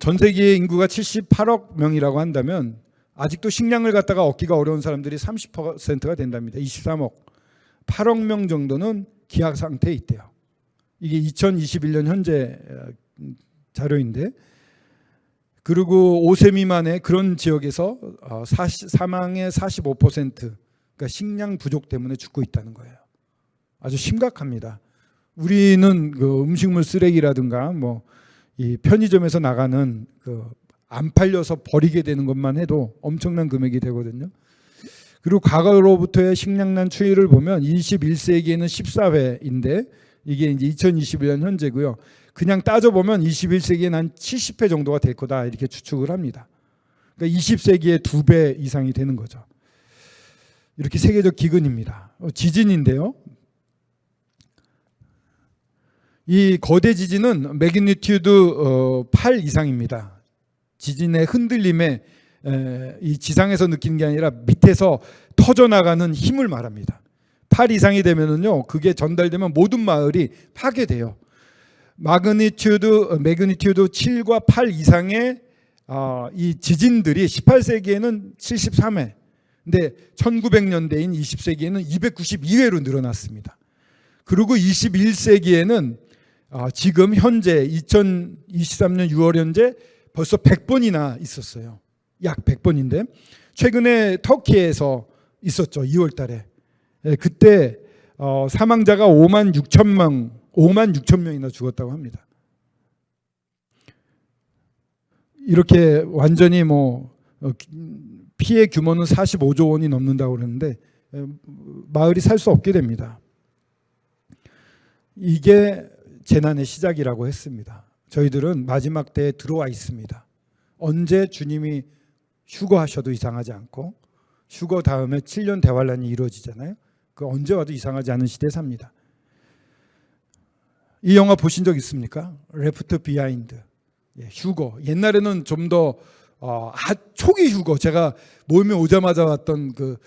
전 세계 인구가 78억 명이라고 한다면 아직도 식량을 갖다가 얻기가 어려운 사람들이 30%가 된답니다. 23억. 8억 명 정도는 기약 상태에 있대요. 이게 2021년 현재 자료인데, 그리고 5세 미만의 그런 지역에서 사망의 45%, 그러니까 식량 부족 때문에 죽고 있다는 거예요. 아주 심각합니다. 우리는 그 음식물 쓰레기라든가 이 편의점에서 나가는 안 팔려서 버리게 되는 것만 해도 엄청난 금액이 되거든요. 그리고 과거로부터의 식량난 추이를 보면 21세기에는 14회인데 이게 이제 2021년 현재고요. 그냥 따져보면 21세기에는 한 70회 정도가 될 거다 이렇게 추측을 합니다. 그러니까 20세기의 2배 이상이 되는 거죠. 이렇게 세계적 기근입니다. 지진인데요. 이 거대 지진은 매그니튜드 8 이상입니다. 지진의 흔들림에 이 지상에서 느끼는 게 아니라 밑에서 터져나가는 힘을 말합니다. 8 이상이 되면은요, 그게 전달되면 모든 마을이 파괴돼요. 매그니튜드 7과 8 이상의 이 지진들이 18세기에는 73회, 근데 1900년대인 20세기에는 292회로 늘어났습니다. 그리고 21세기에는 지금 현재 2023년 6월 현재 벌써 100번이나 있었어요. 약 100번인데 최근에 터키에서 있었죠. 2월 달에. 그때 사망자가 5만 6천 명이나 죽었다고 합니다. 이렇게 완전히 피해 규모는 45조 원이 넘는다고 그러는데 마을이 살 수 없게 됩니다. 이게 재난의 시작이라고 했습니다. 저희들은 마지막 때에 들어와 있습니다. 언제 주님이 휴거하셔도 이상하지 않고 휴거 다음에 7년 대환란이 이루어지잖아요. 그 언제 와도 이상하지 않은 시대에 삽니다. 이 영화 보신 적 있습니까? 레프트 비하인드. 휴거. 옛날에는 좀 더 초기 휴거. 제가 모임에 오자마자 왔던 그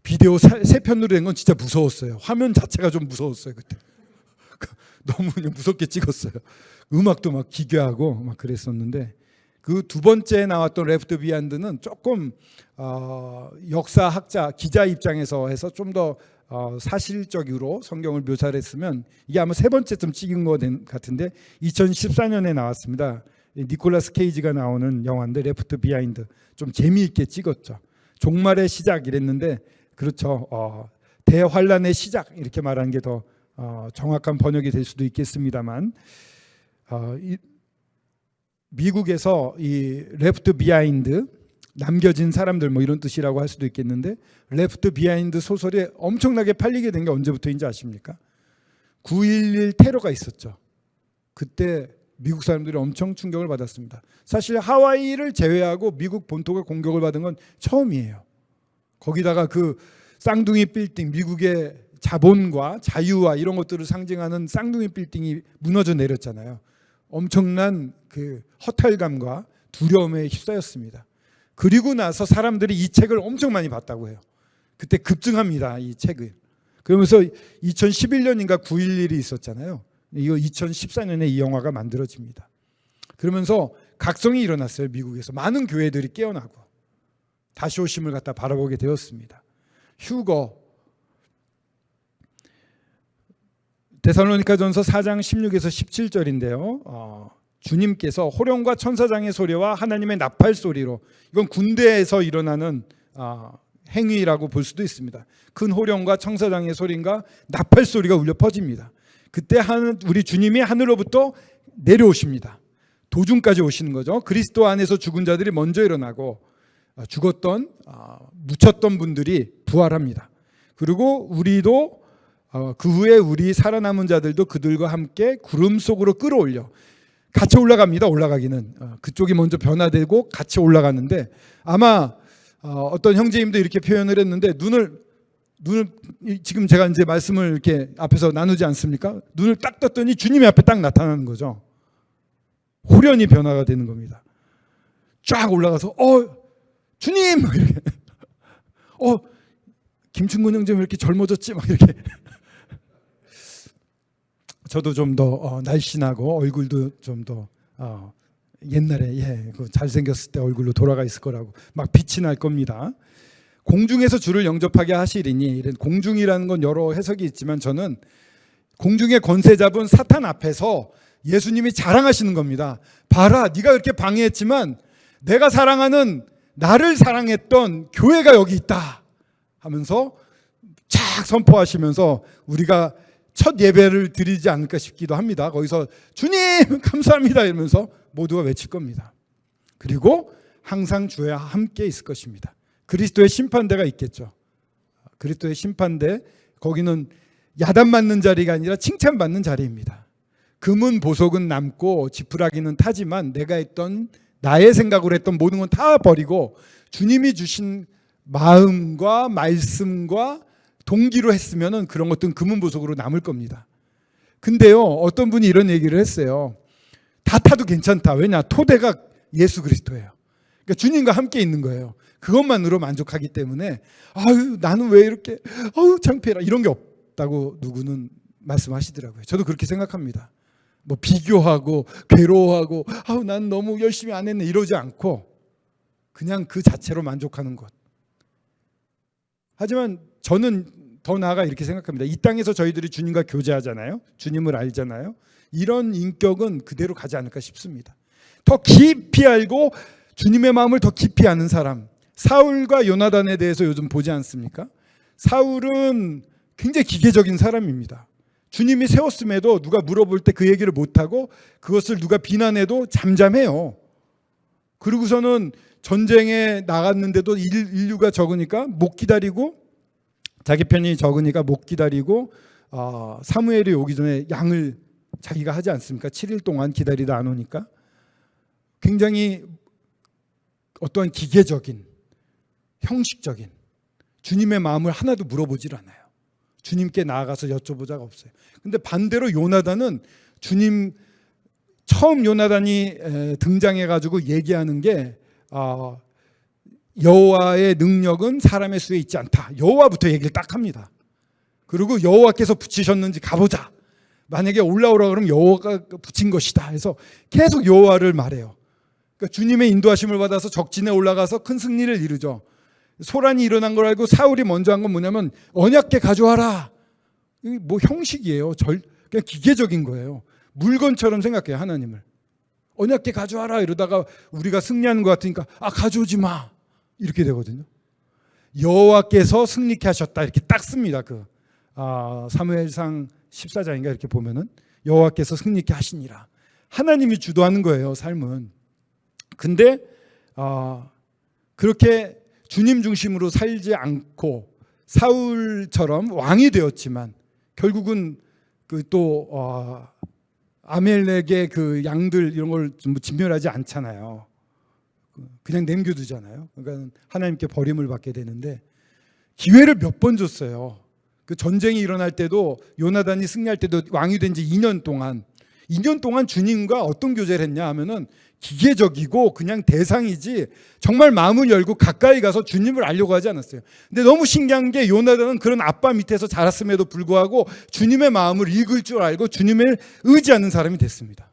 비디오 3편으로 된 건 진짜 무서웠어요. 화면 자체가 좀 무서웠어요 그때. 너무 그냥 무섭게 찍었어요. 음악도 막 기괴하고 막 그랬었는데 그 두 번째 나왔던 레프트 비하인드는 조금 역사학자 기자 입장에서 해서 좀 더 사실적으로 성경을 묘사를 했으면 이게 아마 세 번째쯤 찍은 것 같은데 2014년에 나왔습니다. 니콜라스 케이지가 나오는 영화인데 레프트 비하인드 좀 재미있게 찍었죠. 종말의 시작 이랬는데 그렇죠. 대환란의 시작 이렇게 말하는 게 더 정확한 번역이 될 수도 있겠습니다만 미국에서 이 레프트 비하인드 남겨진 사람들 뭐 이런 뜻이라고 할 수도 있겠는데 레프트 비하인드 소설이 엄청나게 팔리게 된 게 언제부터인지 아십니까? 9.11 테러가 있었죠. 그때 미국 사람들이 엄청 충격을 받았습니다. 사실 하와이를 제외하고 미국 본토가 공격을 받은 건 처음이에요. 거기다가 그 쌍둥이 빌딩, 미국의 자본과 자유와 이런 것들을 상징하는 쌍둥이 빌딩이 무너져 내렸잖아요. 엄청난 그 허탈감과 두려움에 휩싸였습니다. 그리고 나서 사람들이 이 책을 엄청 많이 봤다고 해요. 그때 급증합니다, 이 책을. 그러면서 2011년인가 9.11이 있었잖아요. 이거 2014년에 이 영화가 만들어집니다. 그러면서 각성이 일어났어요. 미국에서 많은 교회들이 깨어나고 다시 오심을 갖다 바라보게 되었습니다. 휴거. 데살로니가전서 4장 16에서 17절인데요. 주님께서 호령과 천사장의 소리와 하나님의 나팔 소리로, 이건 군대에서 일어나는 행위라고 볼 수도 있습니다. 큰 호령과 천사장의 소리인가 나팔 소리가 울려 퍼집니다. 그때 우리 주님이 하늘로부터 내려오십니다. 도중까지 오시는 거죠. 그리스도 안에서 죽은 자들이 먼저 일어나고 죽었던 묻혔던 분들이 부활합니다. 그리고 우리도 그 후에 우리 살아남은 자들도 그들과 함께 구름 속으로 끌어올려 같이 올라갑니다. 올라가기는 그쪽이 먼저 변화되고 같이 올라가는데 아마 어떤 형제님도 이렇게 표현을 했는데 눈을 지금 제가 이제 말씀을 이렇게 앞에서 나누지 않습니까? 눈을 딱 떴더니 주님이 앞에 딱 나타나는 거죠. 호련히 변화가 되는 겁니다. 쫙 올라가서 주님 이렇게 김충근 형제 왜 이렇게 젊어졌지 막 이렇게 저도 좀 더 날씬하고 얼굴도 좀 더 옛날에 그 잘생겼을 때 얼굴로 돌아가 있을 거라고 막 빛이 날 겁니다. 공중에서 주를 영접하게 하시리니, 이런 공중이라는 건 여러 해석이 있지만 저는 공중의 권세 잡은 사탄 앞에서 예수님이 자랑하시는 겁니다. 봐라, 네가 그렇게 방해했지만 내가 사랑하는 나를 사랑했던 교회가 여기 있다 하면서 쫙 선포하시면서 우리가 첫 예배를 드리지 않을까 싶기도 합니다. 거기서 주님 감사합니다 이러면서 모두가 외칠 겁니다. 그리고 항상 주와 함께 있을 것입니다. 그리스도의 심판대가 있겠죠. 그리스도의 심판대, 거기는 야단맞는 자리가 아니라 칭찬받는 자리입니다. 금은 보석은 남고 지푸라기는 타지만 내가 했던 나의 생각으로 했던 모든 건 다 버리고 주님이 주신 마음과 말씀과 동기로 했으면 그런 것들은 금은 보석으로 남을 겁니다. 근데요, 어떤 분이 이런 얘기를 했어요. 다 타도 괜찮다. 왜냐? 토대가 예수 그리스도예요. 그러니까 주님과 함께 있는 거예요. 그것만으로 만족하기 때문에 나는 왜 이렇게 창피해라 이런 게 없다고 누구는 말씀하시더라고요. 저도 그렇게 생각합니다. 뭐 비교하고 괴로워하고 난 너무 열심히 안 했네 이러지 않고 그냥 그 자체로 만족하는 것. 하지만 저는 더 나아가 이렇게 생각합니다. 이 땅에서 저희들이 주님과 교제하잖아요. 주님을 알잖아요. 이런 인격은 그대로 가지 않을까 싶습니다. 더 깊이 알고 주님의 마음을 더 깊이 아는 사람, 사울과 요나단에 대해서 요즘 보지 않습니까? 사울은 굉장히 기계적인 사람입니다. 주님이 세웠음에도 누가 물어볼 때 그 얘기를 못하고 그것을 누가 비난해도 잠잠해요. 그리고서는 전쟁에 나갔는데도 인류가 적으니까 못 기다리고, 자기 편이 적으니까 못 기다리고 사무엘이 오기 전에 양을 자기가 하지 않습니까? 7일 동안 기다리다 안 오니까. 굉장히 어떠한 기계적인, 형식적인 주님의 마음을 하나도 물어보질 않아요. 주님께 나아가서 여쭤보자가 없어요. 근데 반대로 요나단은 주님 처음 요나단이 등장해 가지고 얘기하는 게 여호와의 능력은 사람의 수에 있지 않다. 여호와부터 얘기를 딱 합니다. 그리고 여호와께서 붙이셨는지 가보자. 만약에 올라오라 그러면 여호와가 붙인 것이다 해서 계속 여호와를 말해요. 그러니까 주님의 인도하심을 받아서 적진에 올라가서 큰 승리를 이루죠. 소란이 일어난 걸 알고 사울이 먼저 한 건 뭐냐면 언약궤 가져와라. 이게 뭐 형식이에요. 그냥 기계적인 거예요. 물건처럼 생각해요. 하나님을. 언약궤 가져와라 이러다가 우리가 승리하는 것 같으니까 가져오지 마. 이렇게 되거든요. 여호와께서 승리케 하셨다. 이렇게 딱 씁니다. 사무엘상 14장인가 이렇게 보면은 여호와께서 승리케 하시니라. 하나님이 주도하는 거예요. 삶은. 근데 그렇게 주님 중심으로 살지 않고 사울처럼 왕이 되었지만 결국은 아멜렉의 그 양들 이런 걸 좀 진멸하지 않잖아요. 그냥 남겨두잖아요. 그러니까 하나님께 버림을 받게 되는데 기회를 몇 번 줬어요. 그 전쟁이 일어날 때도 요나단이 승리할 때도 왕이 된 지 2년 동안 주님과 어떤 교제를 했냐 하면은 기계적이고 그냥 대상이지 정말 마음을 열고 가까이 가서 주님을 알려고 하지 않았어요. 근데 너무 신기한 게 요나단은 그런 아빠 밑에서 자랐음에도 불구하고 주님의 마음을 읽을 줄 알고 주님을 의지하는 사람이 됐습니다.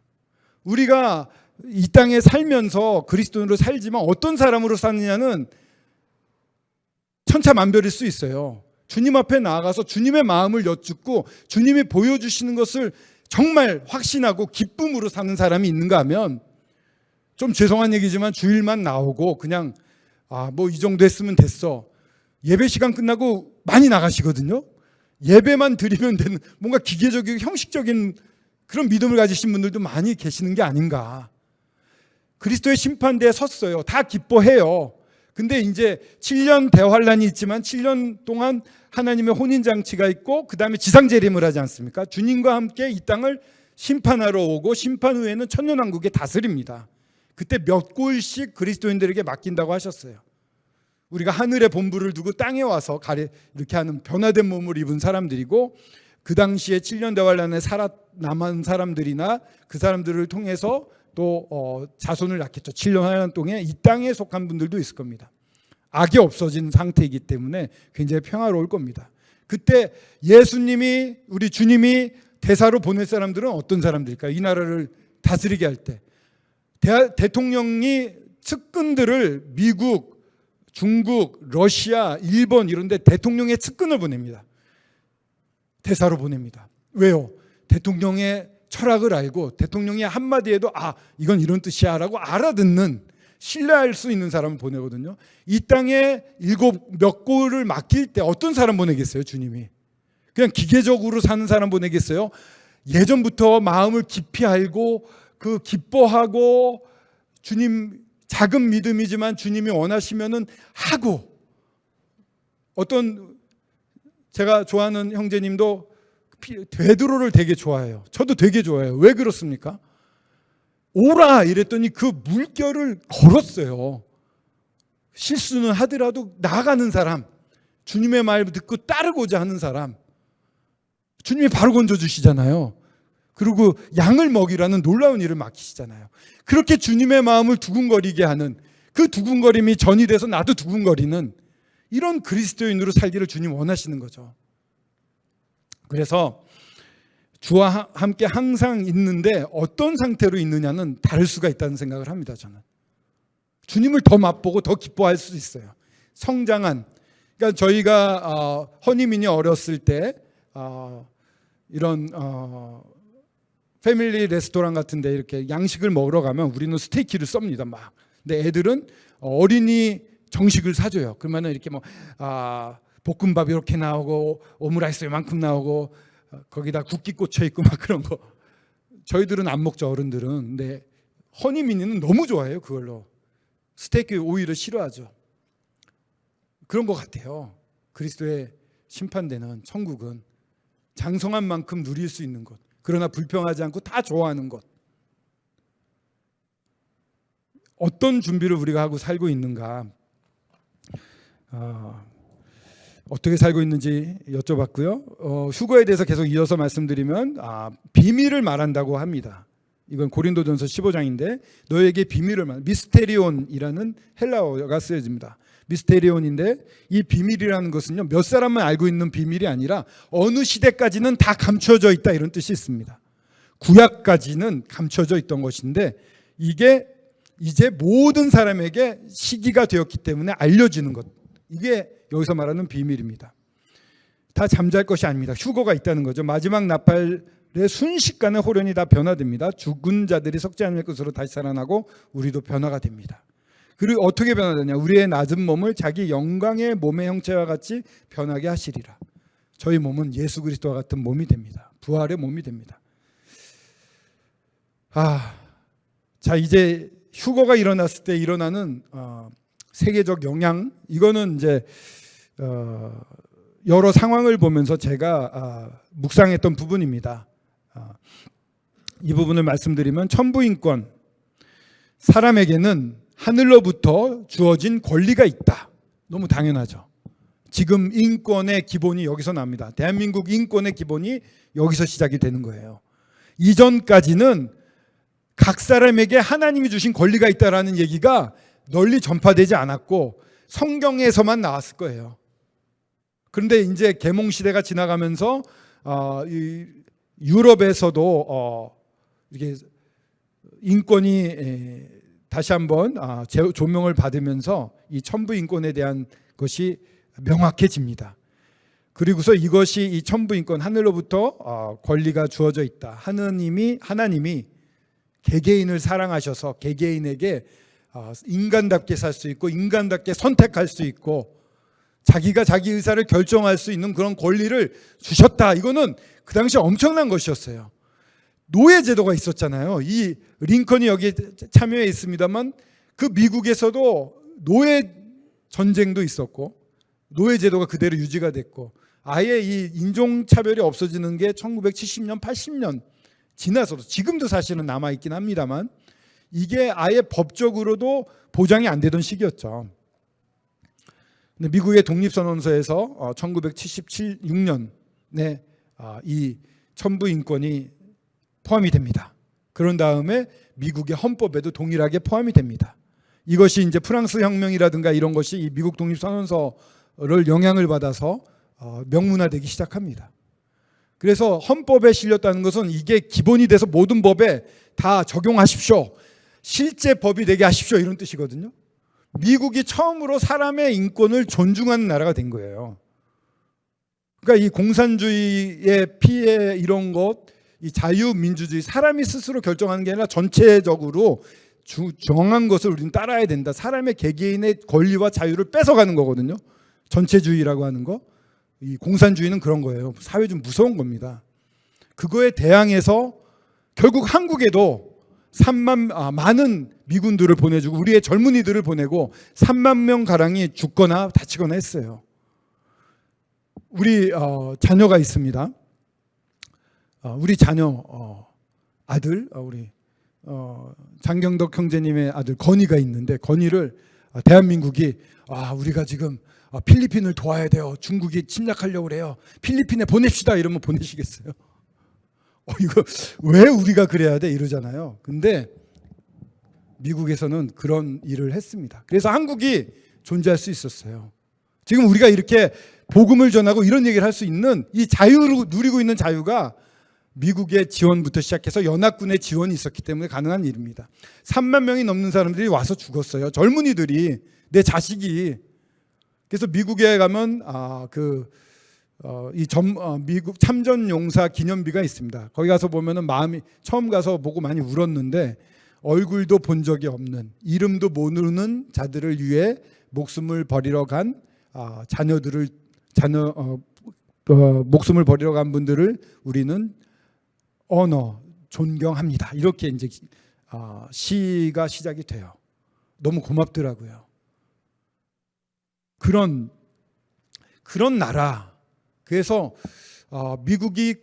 우리가 이 땅에 살면서 그리스도인으로 살지만 어떤 사람으로 사느냐는 천차만별일 수 있어요. 주님 앞에 나아가서 주님의 마음을 여쭙고 주님이 보여주시는 것을 정말 확신하고 기쁨으로 사는 사람이 있는가 하면 좀 죄송한 얘기지만 주일만 나오고 그냥 뭐 이 정도 했으면 됐어. 예배 시간 끝나고 많이 나가시거든요. 예배만 드리면 되는 뭔가 기계적이고 형식적인 그런 믿음을 가지신 분들도 많이 계시는 게 아닌가. 그리스도의 심판대에 섰어요. 다 기뻐해요. 근데 이제 7년 대환란이 있지만 7년 동안 하나님의 혼인장치가 있고 그 다음에 지상재림을 하지 않습니까? 주님과 함께 이 땅을 심판하러 오고 심판 후에는 천년왕국에 다스립니다. 그때 몇 골씩 그리스도인들에게 맡긴다고 하셨어요. 우리가 하늘의 본부를 두고 땅에 와서 이렇게 하는 변화된 몸을 입은 사람들이고 그 당시에 7년 대환란에 살아남은 사람들이나 그 사람들을 통해서 또 자손을 낳겠죠. 7년 환란 동안 이 땅에 속한 분들도 있을 겁니다. 악이 없어진 상태이기 때문에 굉장히 평화로울 겁니다. 그때 예수님이 우리 주님이 대사로 보낼 사람들은 어떤 사람들일까요? 이 나라를 다스리게 할 때 대통령이 측근들을 미국, 중국, 러시아, 일본 이런 데 대통령의 측근을 보냅니다. 대사로 보냅니다. 왜요? 대통령의 철학을 알고 대통령이 한마디에도 이건 이런 뜻이야 라고 알아듣는 신뢰할 수 있는 사람을 보내거든요. 이 땅에 몇 골을 맡길 때 어떤 사람 보내겠어요? 주님이 그냥 기계적으로 사는 사람 보내겠어요? 예전부터 마음을 깊이 알고 그 기뻐하고 주님 작은 믿음이지만 주님이 원하시면은 하고 제가 좋아하는 형제님도 베드로를 되게 좋아해요. 저도 되게 좋아해요. 왜 그렇습니까? 오라 이랬더니 그 물결을 걸었어요. 실수는 하더라도 나아가는 사람, 주님의 말 듣고 따르고자 하는 사람, 주님이 바로 건져주시잖아요. 그리고 양을 먹이라는 놀라운 일을 맡기시잖아요. 그렇게 주님의 마음을 두근거리게 하는 그 두근거림이 전이 돼서 나도 두근거리는 이런 그리스도인으로 살기를 주님 원하시는 거죠. 그래서 주와 함께 항상 있는데 어떤 상태로 있느냐는 다를 수가 있다는 생각을 합니다. 저는 주님을 더 맛보고 더 기뻐할 수 있어요. 성장한, 그러니까 저희가 허니민이 어렸을 때 이런 패밀리 레스토랑 같은 데 이렇게 양식을 먹으러 가면 우리는 스테이키를 썹니다 막. 근데 애들은 어린이 정식을 사줘요. 그러면 이렇게 볶음밥 이렇게 나오고 오므라이스 이만큼 나오고 거기다 국기 꽂혀 있고 막 그런 거. 저희들은 안 먹죠, 어른들은. 근데 허니민이는 너무 좋아해요. 그걸로 스테이크 오히려 싫어하죠. 그런 것 같아요. 그리스도의 심판되는 천국은 장성한 만큼 누릴 수 있는 것, 그러나 불평하지 않고 다 좋아하는 것. 어떤 준비를 우리가 하고 살고 있는가, 어떻게 살고 있는지 여쭤봤고요. 휴거에 대해서 계속 이어서 말씀드리면 비밀을 말한다고 합니다. 이건 고린도전서 15장인데 너에게 비밀을 미스테리온이라는 헬라어가 쓰여집니다. 미스테리온인데 이 비밀이라는 것은요, 몇 사람만 알고 있는 비밀이 아니라 어느 시대까지는 다 감춰져 있다, 이런 뜻이 있습니다. 구약까지는 감춰져 있던 것인데 이게 이제 모든 사람에게 시기가 되었기 때문에 알려지는 것, 이게 여기서 말하는 비밀입니다. 다 잠잘 것이 아닙니다. 휴거가 있다는 거죠. 마지막 나팔의 순식간에 호련이 다 변화됩니다. 죽은 자들이 썩지 않을 것으로 다시 살아나고 우리도 변화가 됩니다. 그리고 어떻게 변화되냐, 우리의 낮은 몸을 자기 영광의 몸의 형체와 같이 변하게 하시리라. 저희 몸은 예수 그리스도와 같은 몸이 됩니다. 부활의 몸이 됩니다. 자, 이제 휴거가 일어났을 때 일어나는 세계적 영향, 이거는 이제 여러 상황을 보면서 제가 묵상했던 부분입니다. 이 부분을 말씀드리면, 천부인권, 사람에게는 하늘로부터 주어진 권리가 있다. 너무 당연하죠. 지금 인권의 기본이 여기서 납니다. 대한민국 인권의 기본이 여기서 시작이 되는 거예요. 이전까지는 각 사람에게 하나님이 주신 권리가 있다라는 얘기가 널리 전파되지 않았고 성경에서만 나왔을 거예요. 그런데 이제 계몽 시대가 지나가면서 유럽에서도 이게 인권이 다시 한번 조명을 받으면서 이 천부 인권에 대한 것이 명확해집니다. 그리고서 이것이, 이 천부 인권, 하늘로부터 권리가 주어져 있다. 하나님이 개개인을 사랑하셔서 개개인에게 인간답게 살 수 있고 인간답게 선택할 수 있고 자기가 자기 의사를 결정할 수 있는 그런 권리를 주셨다. 이거는 그 당시 엄청난 것이었어요. 노예제도가 있었잖아요. 이 링컨이 여기에 참여해 있습니다만 그 미국에서도 노예 전쟁도 있었고 노예제도가 그대로 유지가 됐고 아예 이 인종차별이 없어지는 게 1970년, 80년 지나서도 지금도 사실은 남아있긴 합니다만 이게 아예 법적으로도 보장이 안 되던 시기였죠. 근데 미국의 독립선언서에서 1976년에 이 천부인권이 포함이 됩니다. 그런 다음에 미국의 헌법에도 동일하게 포함이 됩니다. 이것이 이제 프랑스 혁명이라든가 이런 것이 이 미국 독립선언서를 영향을 받아서 명문화되기 시작합니다. 그래서 헌법에 실렸다는 것은 이게 기본이 돼서 모든 법에 다 적용하십시오, 실제 법이 되게 하십시오, 이런 뜻이거든요. 미국이 처음으로 사람의 인권을 존중하는 나라가 된 거예요. 그러니까 이 공산주의의 피해 이런 것, 이 자유민주주의, 사람이 스스로 결정하는 게 아니라 전체적으로 정한 것을 우리는 따라야 된다. 사람의 개개인의 권리와 자유를 뺏어가는 거거든요. 전체주의라고 하는 거. 이 공산주의는 그런 거예요. 사회 좀 무서운 겁니다. 그거에 대항해서 결국 한국에도 많은 미군들을 보내주고 우리의 젊은이들을 보내고 3만 명 가량이 죽거나 다치거나 했어요. 우리 자녀가 있습니다. 우리 자녀 아들, 우리 장경덕 형제님의 아들 건이가 있는데, 건이를 대한민국이 우리가 지금 필리핀을 도와야 돼요, 중국이 침략하려고 그래요, 필리핀에 보냅시다, 이러면 보내시겠어요? 이거 왜 우리가 그래야 돼? 이러잖아요. 근데 미국에서는 그런 일을 했습니다. 그래서 한국이 존재할 수 있었어요. 지금 우리가 이렇게 복음을 전하고 이런 얘기를 할 수 있는 이 자유를 누리고 있는 자유가 미국의 지원부터 시작해서 연합군의 지원이 있었기 때문에 가능한 일입니다. 3만 명이 넘는 사람들이 와서 죽었어요. 젊은이들이, 내 자식이. 그래서 미국에 가면 미국 참전용사 기념비가 있습니다. 거기 가서 보면은 마음이, 처음 가서 보고 많이 울었는데, 얼굴도 본 적이 없는, 이름도 모르는 자들을 위해 목숨을 버리러 간 목숨을 버리러 간 분들을 우리는 존경합니다. 이렇게 이제 시가 시작이 돼요. 너무 고맙더라고요. 그런 나라. 그래서 미국이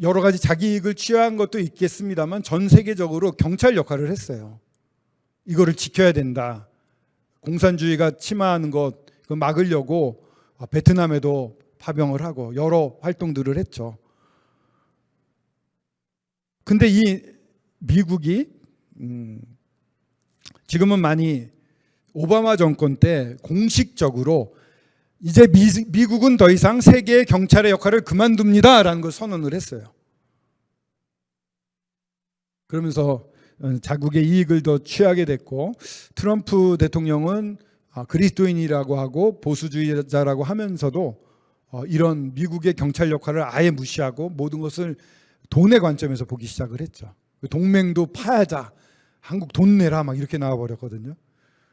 여러 가지 자기 이익을 취한 것도 있겠습니다만 전 세계적으로 경찰 역할을 했어요. 이거를 지켜야 된다. 공산주의가 침하하는 것 그거 막으려고 베트남에도 파병을 하고 여러 활동들을 했죠. 근데 이 미국이 지금은 많이 오바마 정권 때 공식적으로 이제 미국은 더 이상 세계의 경찰의 역할을 그만둡니다라는 걸 선언을 했어요. 그러면서 자국의 이익을 더 취하게 됐고 트럼프 대통령은 그리스도인이라고 하고 보수주의자라고 하면서도 이런 미국의 경찰 역할을 아예 무시하고 모든 것을 돈의 관점에서 보기 시작을 했죠. 동맹도 파하자, 한국 돈 내라 막 이렇게 나와버렸거든요.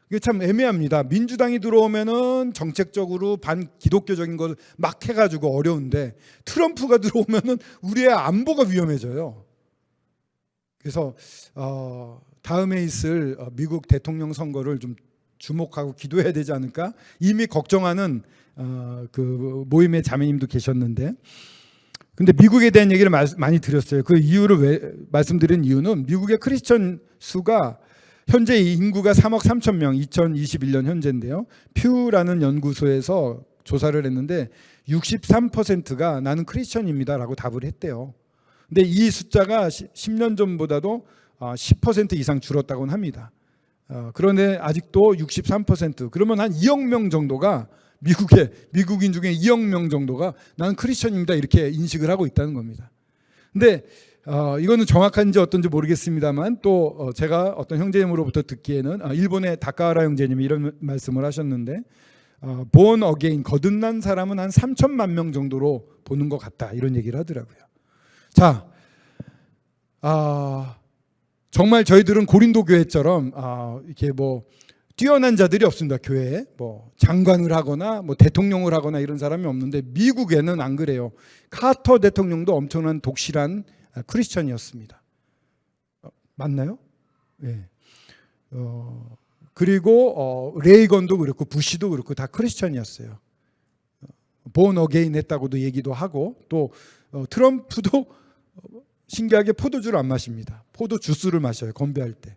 이게 참 애매합니다. 민주당이 들어오면은 정책적으로 반기독교적인 걸 막 해가지고 어려운데 트럼프가 들어오면은 우리의 안보가 위험해져요. 그래서 다음에 있을 미국 대통령 선거를 좀 주목하고 기도해야 되지 않을까? 이미 걱정하는 그 모임의 자매님도 계셨는데, 근데 미국에 대한 얘기를 많이 드렸어요. 그 이유를 말씀드린 이유는 미국의 크리스천 수가 현재 인구가 3억 3천 명, 2021년 현재인데요. 퓨라는 연구소에서 조사를 했는데 63%가 나는 크리스천입니다라고 답을 했대요. 근데 이 숫자가 10년 전보다도 10% 이상 줄었다고는 합니다. 그런데 아직도 63%, 그러면 한 2억 명 정도가 미국인 중에 2억 명 정도가 나는 크리스천입니다 이렇게 인식을 하고 있다는 겁니다. 근데 이거는 정확한지 어떤지 모르겠습니다만 또 제가 어떤 형제님으로부터 듣기에는 일본의 다카하라 형제님이 이런 말씀을 하셨는데 born again, 거듭난 사람은 한 3천만 명 정도로 보는 것 같다 이런 얘기를 하더라고요. 자, 정말 저희들은 고린도 교회처럼 이렇게 뭐 뛰어난 자들이 없습니다. 교회에 뭐 장관을 하거나 뭐 대통령을 하거나 이런 사람이 없는데 미국에는 안 그래요. 카터 대통령도 엄청난 독실한 크리스천이었습니다. 맞나요? 네. 그리고 레이건도 그렇고 부시도 그렇고 다 크리스천이었어요. born again 했다고도 얘기도 하고 또 트럼프도 신기하게 포도주를 안 마십니다. 포도 주스를 마셔요. 건배할 때.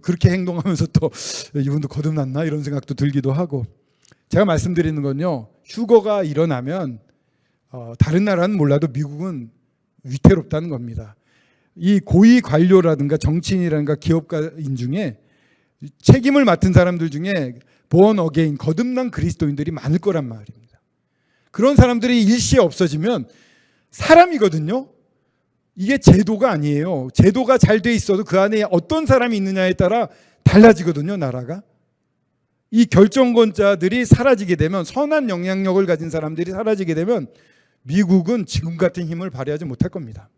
그렇게 행동하면서 또 이분도 거듭났나 이런 생각도 들기도 하고. 제가 말씀드리는 건요, 휴거가 일어나면 다른 나라는 몰라도 미국은 위태롭다는 겁니다. 이 고위 관료라든가 정치인이라든가 기업가인 중에 책임을 맡은 사람들 중에 born again, 거듭난 그리스도인들이 많을 거란 말입니다. 그런 사람들이 일시에 없어지면 사람이거든요. 이게 제도가 아니에요. 제도가 잘 돼 있어도 그 안에 어떤 사람이 있느냐에 따라 달라지거든요, 나라가. 이 결정권자들이 사라지게 되면, 선한 영향력을 가진 사람들이 사라지게 되면 미국은 지금 같은 힘을 발휘하지 못할 겁니다.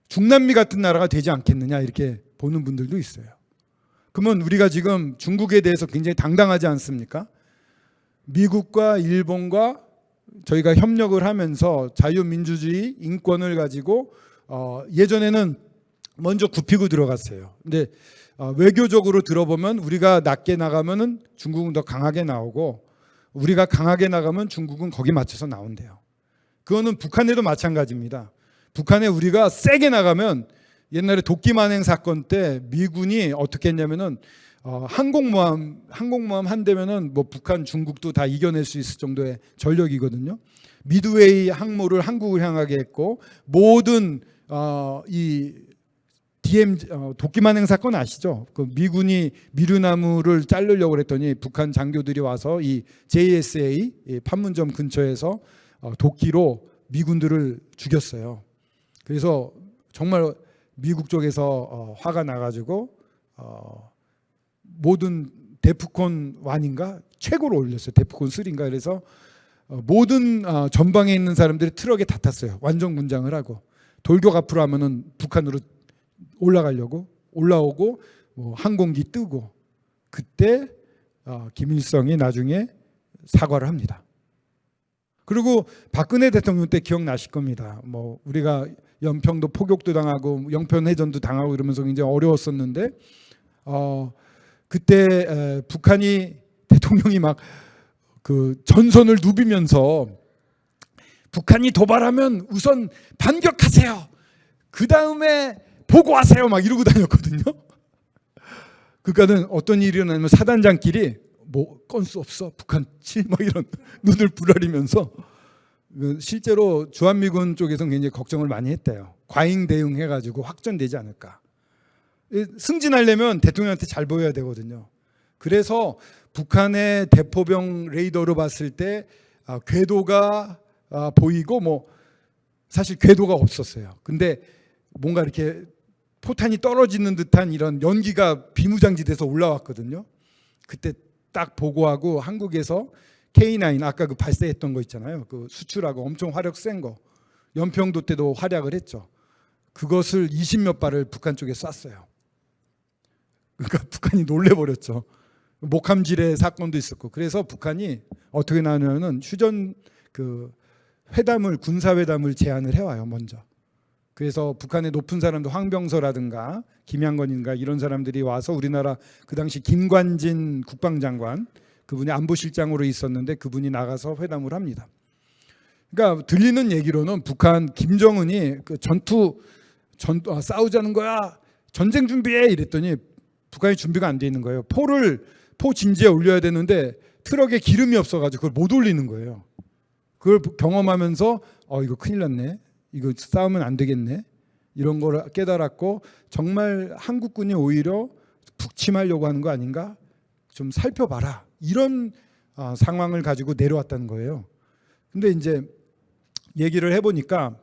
중남미 같은 나라가 되지 않겠느냐 이렇게 보는 분들도 있어요. 그러면 우리가 지금 중국에 대해서 굉장히 당당하지 않습니까? 미국과 일본과 저희가 협력을 하면서 자유민주주의, 인권을 가지고 예전에는 먼저 굽히고 들어갔어요. 근데 외교적으로 들어보면 우리가 낮게 나가면은 중국은 더 강하게 나오고 우리가 강하게 나가면 중국은 거기 맞춰서 나온대요. 그거는 북한에도 마찬가지입니다. 북한에 우리가 세게 나가면 옛날에 도끼만행 사건 때 미군이 어떻게 했냐면은 항공모함 한 대면은 뭐 북한, 중국도 다 이겨낼 수 있을 정도의 전력이거든요. 미드웨이 항모를 한국을 향하게 했고 모든 이 도끼만행 사건 아시죠? 그 미군이 미루나무를 자르려고 했더니 북한 장교들이 와서 이 JSA 판문점 근처에서 도끼로 미군들을 죽였어요. 그래서 정말 미국 쪽에서 화가 나가지고 모든 데프콘 1인가 최고로 올렸어요. 데프콘 3인가. 그래서 모든 전방에 있는 사람들이 트럭에 다 탔어요. 완전 군장을 하고 돌격 앞으로 하면은 북한으로 올라가려고 올라오고 항공기 뜨고 그때 김일성이 나중에 사과를 합니다. 그리고 박근혜 대통령 때 기억나실 겁니다. 뭐 우리가 연평도 포격도 당하고 영편해전도 당하고 이러면서 굉장히 어려웠었는데 그때 북한이 대통령이 막 그 전선을 누비면서 북한이 도발하면 우선 반격하세요. 그 다음에 보고하세요. 막 이러고 다녔거든요. 그러니까는 어떤 일이 일어나면 사단장끼리 뭐 건수 없어 북한치 막 이런 눈을 부라리면서 실제로 주한미군 쪽에서는 굉장히 걱정을 많이 했대요. 과잉 대응해가지고 확전되지 않을까. 승진하려면 대통령한테 잘 보여야 되거든요. 그래서 북한의 대포병 레이더로 봤을 때 궤도가 보이고 뭐 사실 궤도가 없었어요. 근데 뭔가 이렇게 포탄이 떨어지는 듯한 이런 연기가 비무장지대에서 올라왔거든요. 그때 딱 보고하고 한국에서 K9 아까 그 발사했던 거 있잖아요. 그 수출하고 엄청 화력 센 거 연평도 때도 활약을 했죠. 그것을 20몇 발을 북한 쪽에 쐈어요. 그러니까 북한이 놀래버렸죠. 목함질의 사건도 있었고 그래서 북한이 어떻게 나오냐면은 휴전 그 회담을 군사회담을 제안을 해와요 먼저. 그래서 북한의 높은 사람들 황병서라든가 김양건인가 이런 사람들이 와서 우리나라 그 당시 김관진 국방장관 그분이 안보실장으로 있었는데 그분이 나가서 회담을 합니다. 그러니까 들리는 얘기로는 북한 김정은이 그 싸우자는 거야 전쟁 준비해 이랬더니 북한이 준비가 안 돼 있는 거예요. 포 진지에 올려야 되는데 트럭에 기름이 없어가지고 그걸 못 올리는 거예요. 그걸 경험하면서 이거 큰일 났네. 이거 싸우면 안 되겠네. 이런 걸 깨달았고 정말 한국군이 오히려 북침하려고 하는 거 아닌가? 좀 살펴봐라. 이런 상황을 가지고 내려왔다는 거예요. 근데 이제 얘기를 해보니까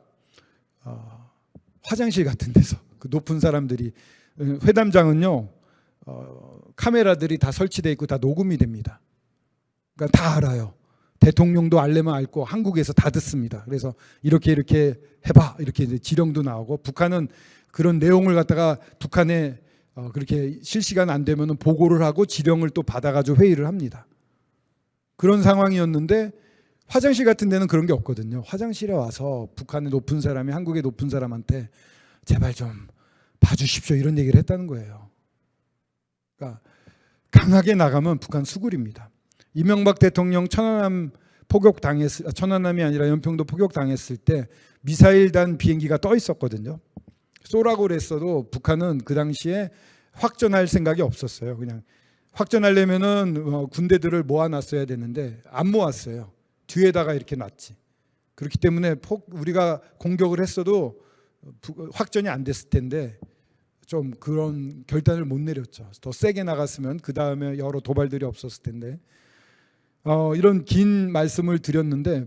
화장실 같은 데서 그 높은 사람들이 회담장은요 카메라들이 다 설치되어 있고 다 녹음이 됩니다. 그러니까 다 알아요. 대통령도 알려면 앓고 한국에서 다 듣습니다. 그래서 이렇게 해봐 이렇게 이제 지령도 나오고 북한은 그런 내용을 갖다가 북한에 그렇게 실시간 안 되면 보고를 하고 지령을 또 받아가지고 회의를 합니다. 그런 상황이었는데 화장실 같은 데는 그런 게 없거든요. 화장실에 와서 북한의 높은 사람이 한국의 높은 사람한테 제발 좀 봐주십시오 이런 얘기를 했다는 거예요. 그러니까 강하게 나가면 북한 수굴입니다. 이명박 대통령 천안함이 아니라 연평도 포격당했을 때 미사일단 비행기가 떠 있었거든요. 쏘라고 그랬어도 북한은 그 당시에 확전할 생각이 없었어요. 그냥 확전하려면은 군대들을 모아놨어야 되는데 안 모았어요. 뒤에다가 이렇게 놨지. 그렇기 때문에 우리가 공격을 했어도 확전이 안 됐을 텐데 좀 그런 결단을 못 내렸죠. 더 세게 나갔으면 그 다음에 여러 도발들이 없었을 텐데 이런 긴 말씀을 드렸는데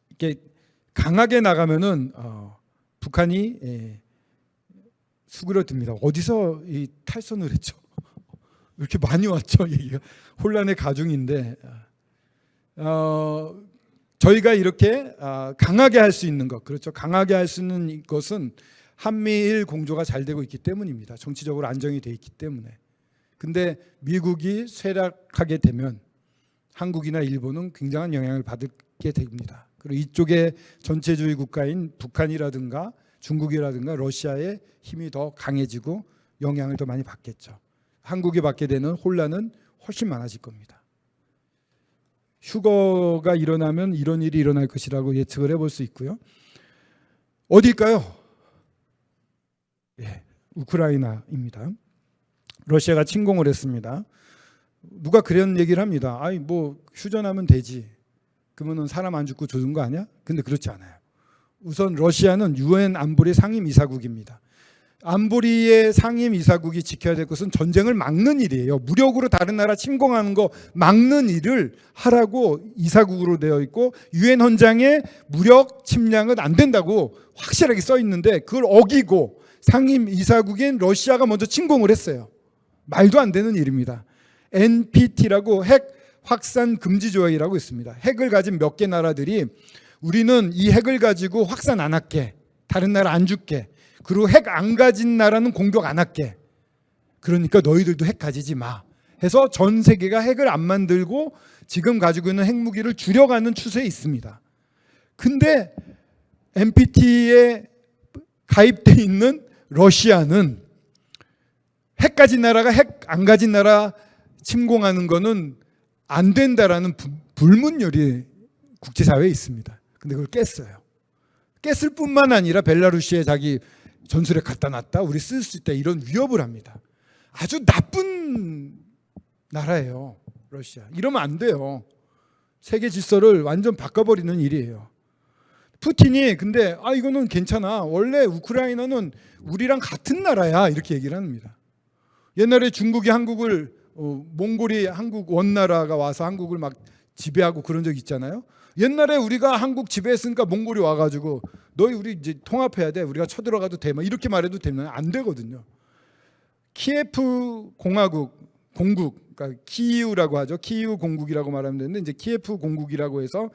이렇게 강하게 나가면은 북한이 수그러듭니다. 어디서 이 탈선을 했죠? 이렇게 많이 왔죠. 얘기가 혼란의 가중인데 저희가 이렇게 강하게 할 수 있는 것 그렇죠. 강하게 할 수 있는 것은 한미일 공조가 잘 되고 있기 때문입니다. 정치적으로 안정이 돼 있기 때문에. 근데 미국이 쇠락하게 되면 한국이나 일본은 굉장한 영향을 받게 됩니다. 그리고 이쪽에 전체주의 국가인 북한이라든가 중국이라든가 러시아의 힘이 더 강해지고 영향을 더 많이 받겠죠. 한국이 받게 되는 혼란은 훨씬 많아질 겁니다. 휴거가 일어나면 이런 일이 일어날 것이라고 예측을 해볼 수 있고요. 어디일까요? 우크라이나입니다. 러시아가 침공을 했습니다. 누가 그런 얘기를 합니다. 아니 뭐 휴전하면 되지. 그러면은 사람 안 죽고 조준 거 아니야? 근데 그렇지 않아요. 우선 러시아는 유엔 안보리 상임이사국입니다. 안보리의 상임이사국이 지켜야 될 것은 전쟁을 막는 일이에요. 무력으로 다른 나라 침공하는 거 막는 일을 하라고 이사국으로 되어 있고 유엔 헌장에 무력 침략은 안 된다고 확실하게 써 있는데 그걸 어기고 상임이사국인 러시아가 먼저 침공을 했어요. 말도 안 되는 일입니다. NPT라고 핵 확산 금지 조약이라고 있습니다. 핵을 가진 몇 개 나라들이 우리는 이 핵을 가지고 확산 안 할게. 다른 나라 안 줄게. 그리고 핵 안 가진 나라는 공격 안 할게. 그러니까 너희들도 핵 가지지 마. 해서 전 세계가 핵을 안 만들고 지금 가지고 있는 핵무기를 줄여가는 추세에 있습니다. 근데 NPT에 가입돼 있는 러시아는 핵 가진 나라가 핵 안 가진 나라 침공하는 거는 안 된다라는 불문율이 국제사회에 있습니다. 근데 그걸 깼어요. 깼을 뿐만 아니라 벨라루시에 자기 전술에 갖다 놨다, 우리 쓸 수 있다, 이런 위협을 합니다. 아주 나쁜 나라예요, 러시아. 이러면 안 돼요. 세계 질서를 완전 바꿔버리는 일이에요. 푸틴이 근데 이거는 괜찮아, 원래 우크라이나는 우리랑 같은 나라야, 이렇게 얘기를 합니다. 옛날에 중국이 한국을 몽골이 한국 원나라가 와서 한국을 막 지배하고 그런 적 있잖아요. 옛날에 우리가 한국 지배했으니까 몽골이 와가지고 너희 우리 이제 통합해야 돼, 우리가 쳐들어가도 돼, 막 이렇게 말해도 되면 안 되거든요. 키예프 공국, 그러니까 키이우라고 하죠. 키이우 공국이라고 말하면 되는데, 이제 키예프 공국이라고 해서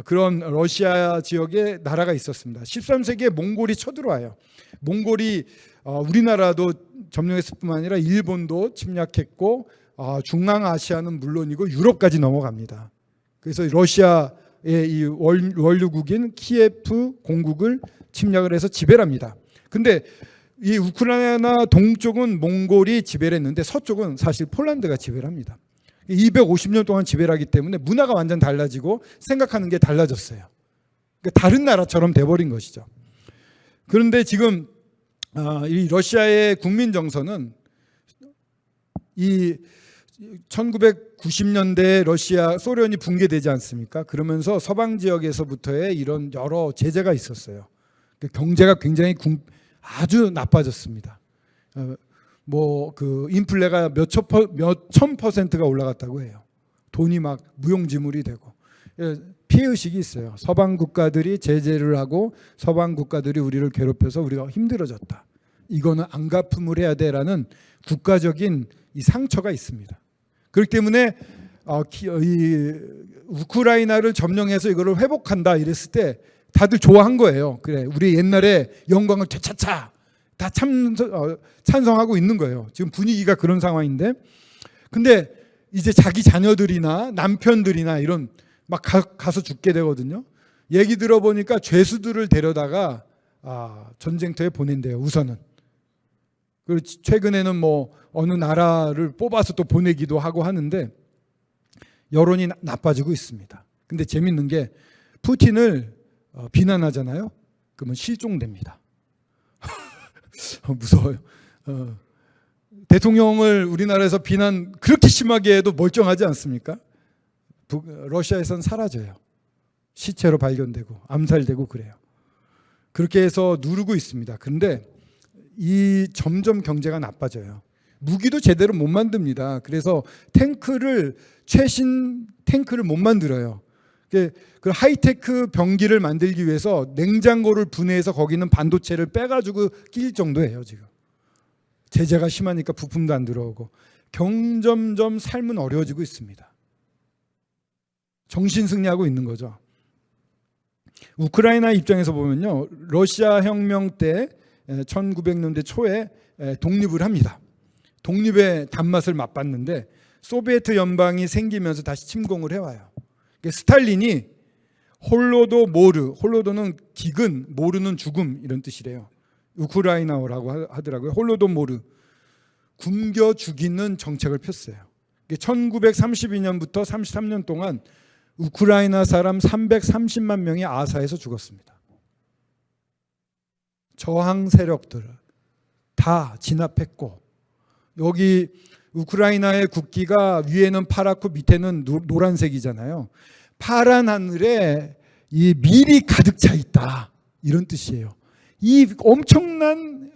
그런 러시아 지역에 나라가 있었습니다. 13세기에 몽골이 쳐들어와요. 몽골이 우리나라도 점령했을 뿐만 아니라 일본도 침략했고, 중앙아시아는 물론이고 유럽까지 넘어갑니다. 그래서 러시아의 이 원류국인 키예프 공국을 침략을 해서 지배를 합니다. 근데 이 우크라이나 동쪽은 몽골이 지배를 했는데 서쪽은 사실 폴란드가 지배를 합니다. 250년 동안 지배를 하기 때문에 문화가 완전 달라지고 생각하는 게 달라졌어요. 그러니까 다른 나라처럼 돼버린 것이죠. 그런데 지금 이 러시아의 국민 정서는 이 1990년대에 러시아 소련이 붕괴되지 않습니까? 그러면서 서방 지역에서부터의 이런 여러 제재가 있었어요. 경제가 굉장히 아주 나빠졌습니다. 뭐 그 인플레가 몇천 %가 올라갔다고 해요. 돈이 막 무용지물이 되고, 피해 의식이 있어요. 서방 국가들이 제재를 하고 서방 국가들이 우리를 괴롭혀서 우리가 힘들어졌다, 이거는 안갚음을 해야 돼라는 국가적인 이 상처가 있습니다. 그렇기 때문에 이 우크라이나를 점령해서 이거를 회복한다 이랬을 때 다들 좋아한 거예요. 그래, 우리 옛날에 영광을 되찾자, 다 찬성하고 있는 거예요. 지금 분위기가 그런 상황인데, 근데 이제 자기 자녀들이나 남편들이나 이런 막 가서 죽게 되거든요. 얘기 들어보니까 죄수들을 데려다가 전쟁터에 보낸대요, 우선은. 그리고 최근에는 뭐 어느 나라를 뽑아서 또 보내기도 하고 하는데 여론이 나빠지고 있습니다. 근데 재밌는 게 푸틴을 비난하잖아요. 그러면 실종됩니다. 무서워요. 대통령을 우리나라에서 비난 그렇게 심하게 해도 멀쩡하지 않습니까? 러시아에서는 사라져요. 시체로 발견되고 암살되고 그래요. 그렇게 해서 누르고 있습니다. 그런데 이 점점 경제가 나빠져요. 무기도 제대로 못 만듭니다. 그래서 최신 탱크를 못 만들어요. 그 하이테크 병기를 만들기 위해서 냉장고를 분해해서 거기는 반도체를 빼가지고 낄 정도예요. 지금 제재가 심하니까 부품도 안 들어오고 점점 삶은 어려워지고 있습니다. 정신승리하고 있는 거죠. 우크라이나 입장에서 보면요, 러시아 혁명 때 1900년대 초에 독립을 합니다. 독립의 단맛을 맛봤는데 소비에트 연방이 생기면서 다시 침공을 해와요. 스탈린이 홀로도모르, 홀로도는 기근, 모르는 죽음, 이런 뜻이래요. 우크라이나어라고 하더라고요. 홀로도모르, 굶겨 죽이는 정책을 폈어요. 1932년부터 33년 동안 우크라이나 사람 330만 명이 아사에서 죽었습니다. 저항 세력들 다 진압했고, 여기 우크라이나의 국기가 위에는 파랗고 밑에는 노란색이잖아요. 파란 하늘에 이 밀이 가득 차 있다, 이런 뜻이에요. 이 엄청난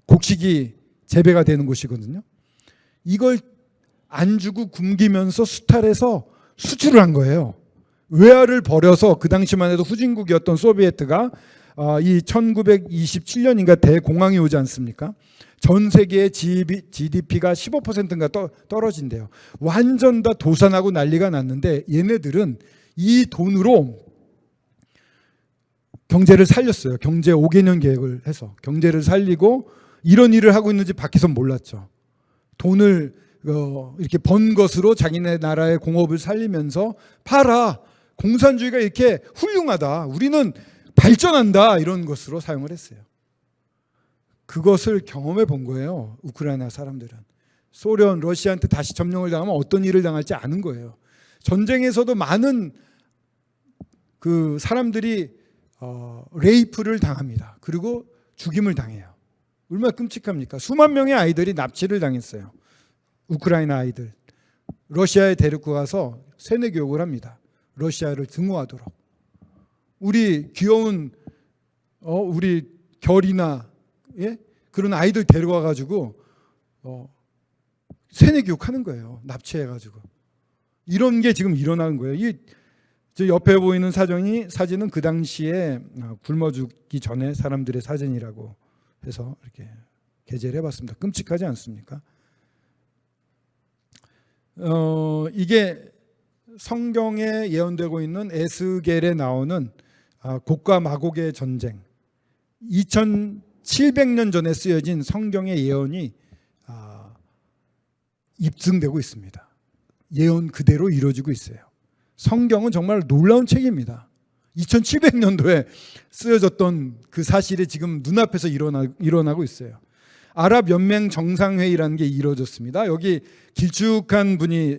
곡식이 재배가 되는 곳이거든요. 이걸 안 주고 굶기면서 수탈해서 수출을 한 거예요. 외화를 벌여서, 그 당시만 해도 후진국이었던 소비에트가 이 1927년인가 대공황이 오지 않습니까? 전 세계의 GDP가 15%인가 떨어진대요. 완전 다 도산하고 난리가 났는데 얘네들은 이 돈으로 경제를 살렸어요. 경제 5개년 계획을 해서 경제를 살리고, 이런 일을 하고 있는지 밖에서 몰랐죠. 돈을 이렇게 번 것으로 자기네 나라의 공업을 살리면서 팔아, 공산주의가 이렇게 훌륭하다, 우리는 발전한다, 이런 것으로 사용을 했어요. 그것을 경험해 본 거예요. 우크라이나 사람들은 소련, 러시아한테 다시 점령을 당하면 어떤 일을 당할지 아는 거예요. 전쟁에서도 많은 그 사람들이 레이프를 당합니다. 그리고 죽임을 당해요. 얼마나 끔찍합니까? 수만 명의 아이들이 납치를 당했어요. 우크라이나 아이들. 러시아에 데리고 가서 세뇌 교육을 합니다. 러시아를 증오하도록. 우리 귀여운 우리 결이나 예? 그런 아이들 데려와 가지고 세뇌 교육하는 거예요. 납치해 가지고. 이런 게 지금 일어나는 거예요. 저 옆에 보이는 사진은 그 당시에 굶어 죽기 전에 사람들의 사진이라고 해서 이렇게 게재를 해봤습니다. 끔찍하지 않습니까? 이게 성경에 예언되고 있는 에스겔에 나오는 곡과 마곡의 전쟁, 2700년 전에 쓰여진 성경의 예언이 입증되고 있습니다. 예언 그대로 이루어지고 있어요. 성경은 정말 놀라운 책입니다. 2700년도에 쓰여졌던 그 사실이 지금 눈앞에서 일어나고 있어요. 아랍 연맹 정상회의라는 게 이루어졌습니다. 여기 길쭉한 분이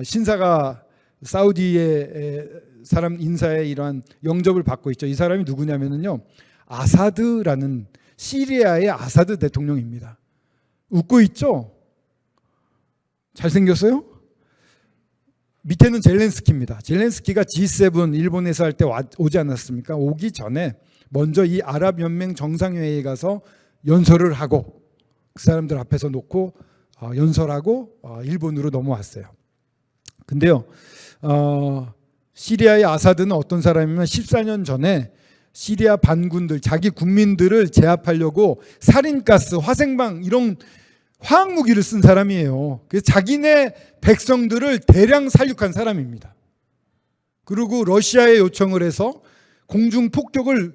신사가 사우디의 사람 인사에 이러한 영접을 받고 있죠. 이 사람이 누구냐면요, 아사드라는 시리아의 아사드 대통령입니다. 웃고 있죠? 잘생겼어요? 밑에는 젤렌스키입니다. 젤렌스키가 G7 일본에서 할 때 오지 않았습니까? 오기 전에 먼저 이 아랍 연맹 정상회의에 가서 연설을 하고 그 사람들 앞에서 놓고 연설하고 일본으로 넘어왔어요. 근데요, 시리아의 아사드는 어떤 사람이면 14년 전에 시리아 반군들, 자기 국민들을 제압하려고 살인가스, 화생방 이런 화학무기를 쓴 사람이에요. 그래서 자기네 백성들을 대량 살육한 사람입니다. 그리고 러시아에 요청을 해서 공중 폭격을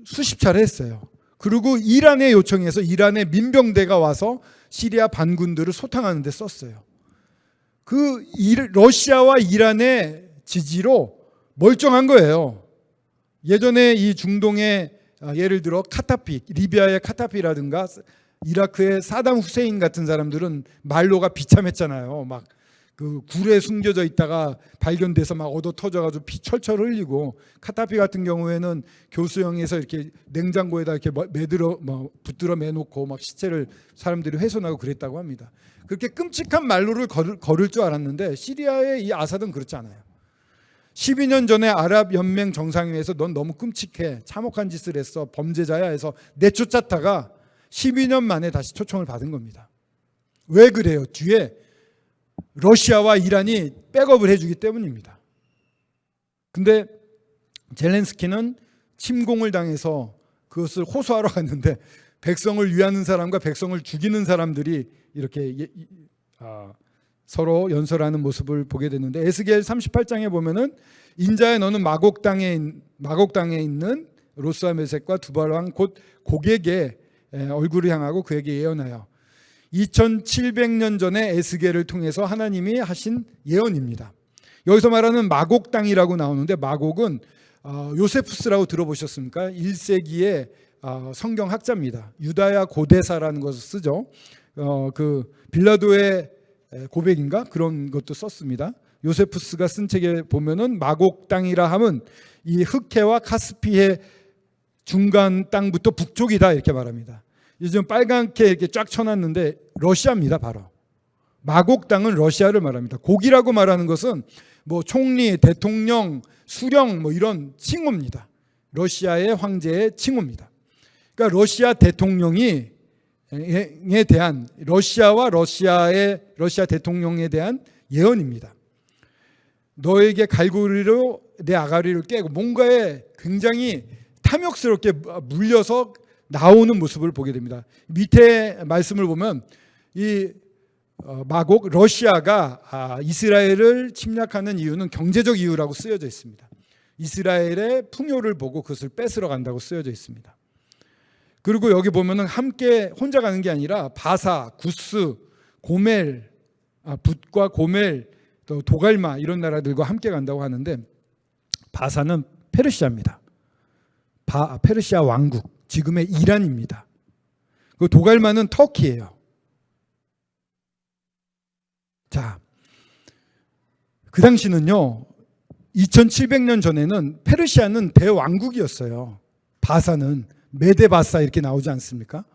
수십 차례 했어요. 그리고 이란에 요청해서 이란의 민병대가 와서 시리아 반군들을 소탕하는 데 썼어요. 러시아와 이란의 지지로 멀쩡한 거예요. 예전에 이 중동의 예를 들어 카타피, 리비아의 카타피라든가 이라크의 사담 후세인 같은 사람들은 말로가 비참했잖아요. 막 그 굴에 숨겨져 있다가 발견돼서 막 얻어 터져가지고 피 철철 흘리고, 카타피 같은 경우에는 교수형에서 이렇게 냉장고에다 이렇게 붙들어 매놓고 막 시체를 사람들이 훼손하고 그랬다고 합니다. 그렇게 끔찍한 말로를 걸을 줄 알았는데 시리아의 이 아사드는 그렇지 않아요. 12년 전에 아랍 연맹 정상회의에서 넌 너무 끔찍해, 참혹한 짓을 했어, 범죄자야 해서 내쫓았다가 12년 만에 다시 초청을 받은 겁니다. 왜 그래요? 뒤에 러시아와 이란이 백업을 해주기 때문입니다. 근데 젤렌스키는 침공을 당해서 그것을 호소하러 갔는데 백성을 위하는 사람과 백성을 죽이는 사람들이 이렇게 서로 연설하는 모습을 보게 됐는데, 에스겔 38장에 보면은 인자야 너는 마곡 땅에 있는 로스와 메섹과 두발 왕 곧 고객의 얼굴을 향하고 그에게 예언하여 2700년 전에 에스겔을 통해서 하나님이 하신 예언입니다. 여기서 말하는 마곡 땅이라고 나오는데, 마곡은 요세푸스라고 들어보셨습니까? 1세기의 성경학자입니다. 유다야 고대사라는 것을 쓰죠. 그 빌라도의 고백인가 그런 것도 썼습니다. 요세푸스가 쓴 책에 보면은 마곡 땅이라 함은 이 흑해와 카스피해 중간 땅부터 북쪽이다 이렇게 말합니다. 요즘 빨갛게 이렇게 쫙 쳐놨는데 러시아입니다. 바로 마곡 땅은 러시아를 말합니다. 곡이라고 말하는 것은 뭐 총리, 대통령, 수령 뭐 이런 칭호입니다. 러시아의 황제의 칭호입니다. 그러니까 러시아 대통령에 대한 러시아 대통령에 대한 예언입니다. 너에게 갈고리로 내 아가리를 깨고, 뭔가에 굉장히 탐욕스럽게 물려서 나오는 모습을 보게 됩니다. 밑에 말씀을 보면 이 마곡, 러시아가 이스라엘을 침략하는 이유는 경제적 이유라고 쓰여져 있습니다. 이스라엘의 풍요를 보고 그것을 뺏으러 간다고 쓰여져 있습니다. 그리고 여기 보면은 함께 혼자 가는 게 아니라 바사, 구스, 고멜, 붓과 고멜, 또 도갈마 이런 나라들과 함께 간다고 하는데, 바사는 페르시아입니다. 페르시아 왕국, 지금의 이란입니다. 그 도갈마는 터키예요. 자, 그 당시는요, 2700년 전에는 페르시아는 대왕국이었어요. 바사는 메데바사 이렇게 나오지 않습니까?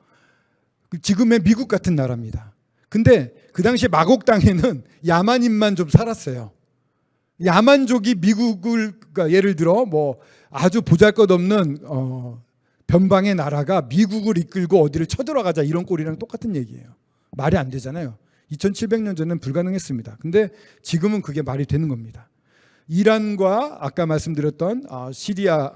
지금의 미국 같은 나라입니다. 근데 그 당시 마곡 땅에는 야만인만 좀 살았어요. 야만족이 미국을, 그러니까 예를 들어 뭐 아주 보잘것없는 변방의 나라가 미국을 이끌고 어디를 쳐들어가자 이런 꼴이랑 똑같은 얘기예요. 말이 안 되잖아요. 2700년 전에는 불가능했습니다. 근데 지금은 그게 말이 되는 겁니다. 이란과 아까 말씀드렸던 시리아,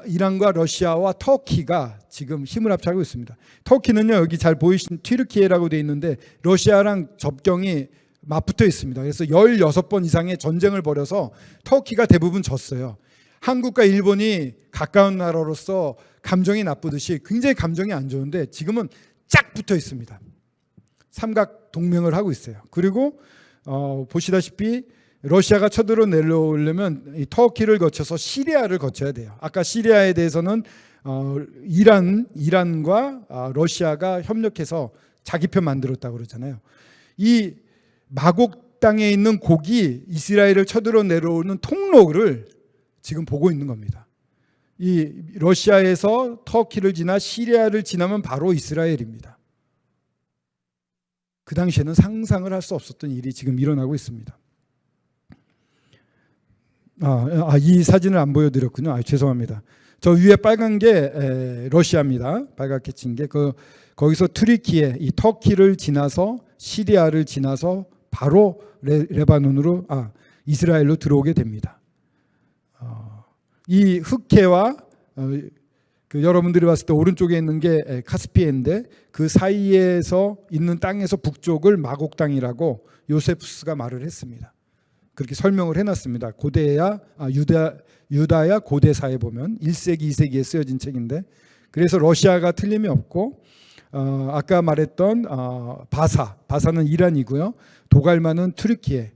이란과 러시아와 터키가 지금 힘을 합치고 있습니다. 터키는요, 여기 잘 보이시는 튀르키예라고 되어 있는데 러시아랑 접경이 맞붙어 있습니다. 그래서 16번 이상의 전쟁을 벌여서 터키가 대부분 졌어요. 한국과 일본이 가까운 나라로서 감정이 나쁘듯이 굉장히 감정이 안 좋은데 지금은 쫙 붙어 있습니다. 삼각 동맹을 하고 있어요. 그리고 보시다시피 러시아가 쳐들어 내려오려면 이 터키를 거쳐서 시리아를 거쳐야 돼요. 아까 시리아에 대해서는 이란과 러시아가 협력해서 자기 편 만들었다고 그러잖아요. 이 마곡 땅에 있는 곡이 이스라엘을 쳐들어 내려오는 통로를 지금 보고 있는 겁니다. 이 러시아에서 터키를 지나 시리아를 지나면 바로 이스라엘입니다. 그 당시에는 상상을 할 수 없었던 일이 지금 일어나고 있습니다. 이 사진을 안 보여드렸군요. 죄송합니다. 저 위에 빨간 게 러시아입니다. 빨갛게 친 게 거기서 튀르키예, 이 터키를 지나서 시리아를 지나서 바로 레바논으로 이스라엘로 들어오게 됩니다. 이 흑해와 여러분들이 봤을 때 오른쪽에 있는 게 카스피해인데 그 사이에서 있는 땅에서 북쪽을 마곡 땅이라고 요세푸스가 말을 했습니다. 그렇게 설명을 해놨습니다. 유다야 고대사에 보면 1세기, 2세기에 쓰여진 책인데, 그래서 러시아가 틀림이 없고 아까 말했던 바사는 이란이고요. 도갈마는 튀르키예,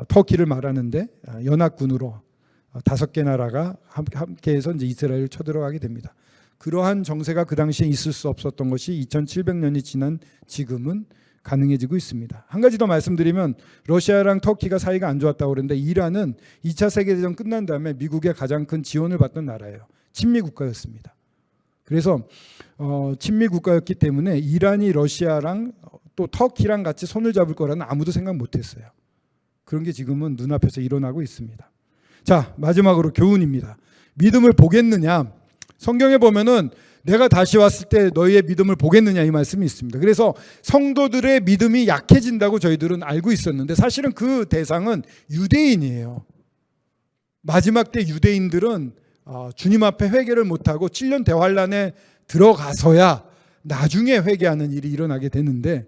터키를 말하는데 연합군으로 5개 나라가 함께해서 이제 이스라엘을 쳐들어가게 됩니다. 그러한 정세가 그 당시에 있을 수 없었던 것이 2700년이 지난 지금은 가능해지고 있습니다. 한 가지 더 말씀드리면 러시아랑 터키가 사이가 안 좋았다고 그러는데 이란은 2차 세계대전 끝난 다음에 미국의 가장 큰 지원을 받던 나라예요. 친미 국가였습니다. 그래서 친미 국가였기 때문에 이란이 러시아랑 또 터키랑 같이 손을 잡을 거라는 아무도 생각 못했어요. 그런 게 지금은 눈앞에서 일어나고 있습니다. 자, 마지막으로 교훈입니다. 믿음을 보겠느냐? 성경에 보면은 내가 다시 왔을 때 너희의 믿음을 보겠느냐 이 말씀이 있습니다. 그래서 성도들의 믿음이 약해진다고 저희들은 알고 있었는데 사실은 그 대상은 유대인이에요. 마지막 때 유대인들은 주님 앞에 회개를 못하고 7년 대환란에 들어가서야 나중에 회개하는 일이 일어나게 되는데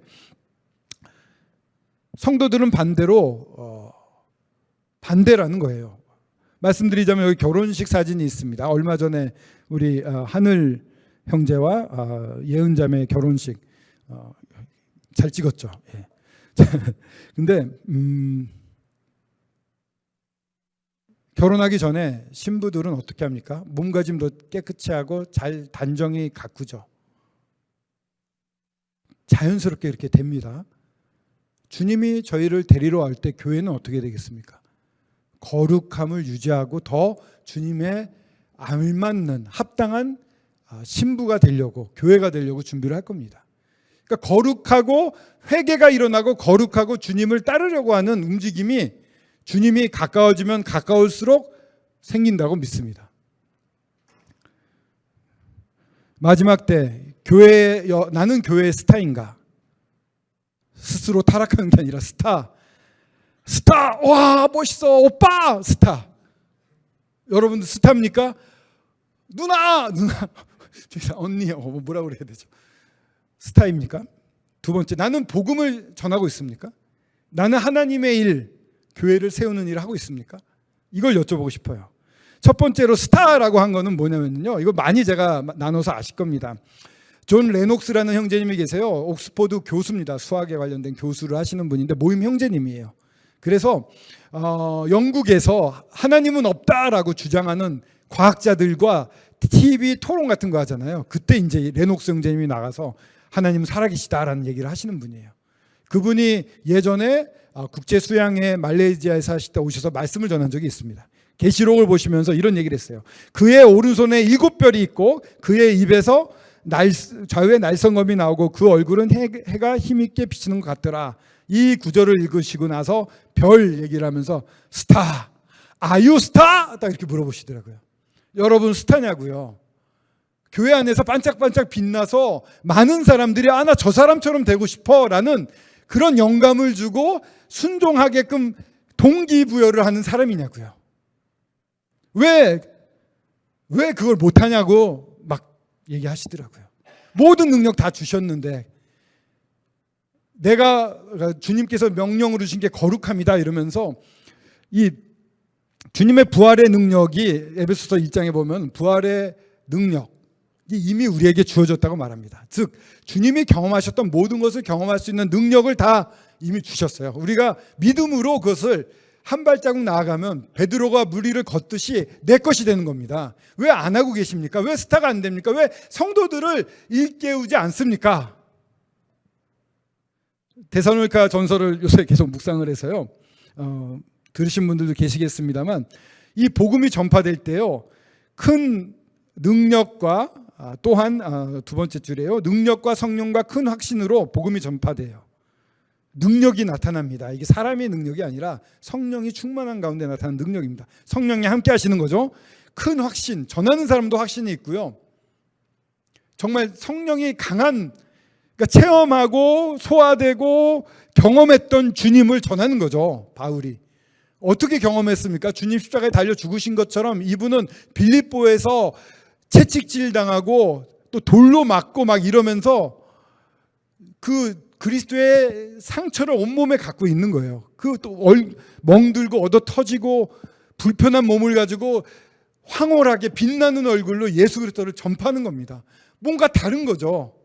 성도들은 반대라는 거예요. 말씀드리자면 여기 결혼식 사진이 있습니다. 얼마 전에 우리 하늘 형제와 예은자매 결혼식 잘 찍었죠. 예. 근데 결혼하기 전에 신부들은 어떻게 합니까? 몸가짐도 깨끗이 하고 잘 단정히 가꾸죠. 자연스럽게 이렇게 됩니다. 주님이 저희를 데리러 올 때 교회는 어떻게 되겠습니까? 거룩함을 유지하고 더 주님의 알맞는 합당한 신부가 되려고, 교회가 되려고 준비를 할 겁니다. 그러니까 거룩하고 회개가 일어나고 거룩하고 주님을 따르려고 하는 움직임이 주님이 가까워지면 가까울수록 생긴다고 믿습니다. 마지막 때 나는 교회의 스타인가? 스스로 타락하는 게 아니라 스타, 와 멋있어 오빠 스타. 여러분들 스타입니까? 누나 언니 뭐라고 그래야 되죠? 스타입니까? 두 번째, 나는 복음을 전하고 있습니까? 나는 하나님의 일, 교회를 세우는 일을 하고 있습니까? 이걸 여쭤보고 싶어요. 첫 번째로 스타라고 한 거는 뭐냐면요, 이거 많이 제가 나눠서 아실 겁니다. 존 레녹스라는 형제님이 계세요. 옥스퍼드 교수입니다. 수학에 관련된 교수를 하시는 분인데 모임 형제님이에요. 그래서 영국에서 하나님은 없다라고 주장하는 과학자들과 TV 토론 같은 거 하잖아요. 그때 이제 레녹스 형제님이 나가서 하나님은 살아계시다라는 얘기를 하시는 분이에요. 그분이 예전에 국제 수양회 말레이시아에서 하실 때 오셔서 말씀을 전한 적이 있습니다. 계시록을 보시면서 이런 얘기를 했어요. 그의 오른손에 7별이 있고 그의 입에서 좌우에 날성검이 나오고 그 얼굴은 해가 힘있게 비치는 것 같더라. 이 구절을 읽으시고 나서 별 얘기를 하면서 스타, 아유 스타? 딱 이렇게 물어보시더라고요. 여러분 스타냐고요? 교회 안에서 반짝반짝 빛나서 많은 사람들이 나 저 사람처럼 되고 싶어 라는 그런 영감을 주고 순종하게끔 동기부여를 하는 사람이냐고요. 왜 그걸 못하냐고 막 얘기하시더라고요. 모든 능력 다 주셨는데 주님께서 명령으로 주신 게 거룩함이다 이러면서 이 주님의 부활의 능력이 에베소서 1장에 보면 부활의 능력이 이미 우리에게 주어졌다고 말합니다. 즉 주님이 경험하셨던 모든 것을 경험할 수 있는 능력을 다 이미 주셨어요. 우리가 믿음으로 그것을 한 발자국 나아가면 베드로가 물 위를 걷듯이 내 것이 되는 겁니다. 왜 안 하고 계십니까? 왜 스타가 안 됩니까? 왜 성도들을 일깨우지 않습니까? 데살로니가 전서를 요새 계속 묵상을 해서요. 들으신 분들도 계시겠습니다만 이 복음이 전파될 때요. 큰 능력과 또한 두 번째 줄이에요. 능력과 성령과 큰 확신으로 복음이 전파돼요. 능력이 나타납니다. 이게 사람의 능력이 아니라 성령이 충만한 가운데 나타나는 능력입니다. 성령이 함께 하시는 거죠. 큰 확신, 전하는 사람도 확신이 있고요. 정말 성령이 강한, 그러니까 체험하고 소화되고 경험했던 주님을 전하는 거죠. 바울이. 어떻게 경험했습니까? 주님 십자가에 달려 죽으신 것처럼 이분은 빌립보에서 채찍질 당하고 또 돌로 맞고 막 이러면서 그 그리스도의 상처를 온몸에 갖고 있는 거예요. 그 또 멍들고 얻어 터지고 불편한 몸을 가지고 황홀하게 빛나는 얼굴로 예수 그리스도를 전파하는 겁니다. 뭔가 다른 거죠.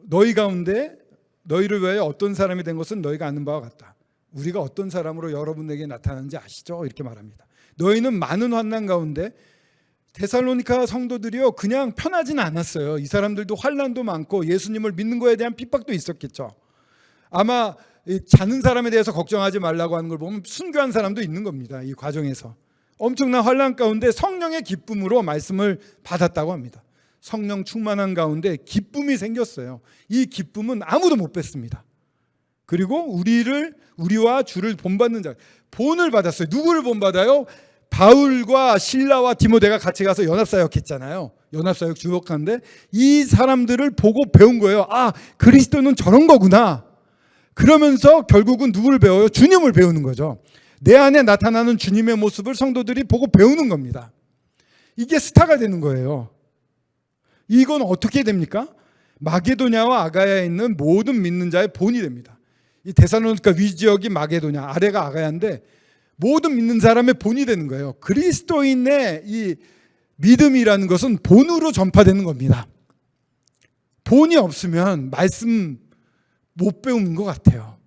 너희 가운데 너희를 위하여 어떤 사람이 된 것은 너희가 아는 바와 같다. 우리가 어떤 사람으로 여러분에게 나타나는지 아시죠? 이렇게 말합니다. 너희는 많은 환난 가운데 데살로니가 성도들이요 그냥 편하지는 않았어요. 이 사람들도 환난도 많고 예수님을 믿는 거에 대한 핍박도 있었겠죠. 아마 자는 사람에 대해서 걱정하지 말라고 하는 걸 보면 순교한 사람도 있는 겁니다. 이 과정에서 엄청난 환난 가운데 성령의 기쁨으로 말씀을 받았다고 합니다. 성령 충만한 가운데 기쁨이 생겼어요. 이 기쁨은 아무도 못 뺐습니다. 그리고 우리와 주를 본받는 자, 본을 받았어요. 누구를 본받아요? 바울과 실라와 디모데가 같이 가서 연합사역 했잖아요. 연합사역 주역하는데 이 사람들을 보고 배운 거예요. 그리스도는 저런 거구나. 그러면서 결국은 누구를 배워요? 주님을 배우는 거죠. 내 안에 나타나는 주님의 모습을 성도들이 보고 배우는 겁니다. 이게 스타가 되는 거예요. 이건 어떻게 됩니까? 마게도냐와 아가야에 있는 모든 믿는 자의 본이 됩니다. 이 데살로니가 위지역이 마게도냐, 아래가 아가야인데 모든 믿는 사람의 본이 되는 거예요. 그리스도인의 이 믿음이라는 것은 본으로 전파되는 겁니다. 본이 없으면 말씀 못 배우는 것 같아요.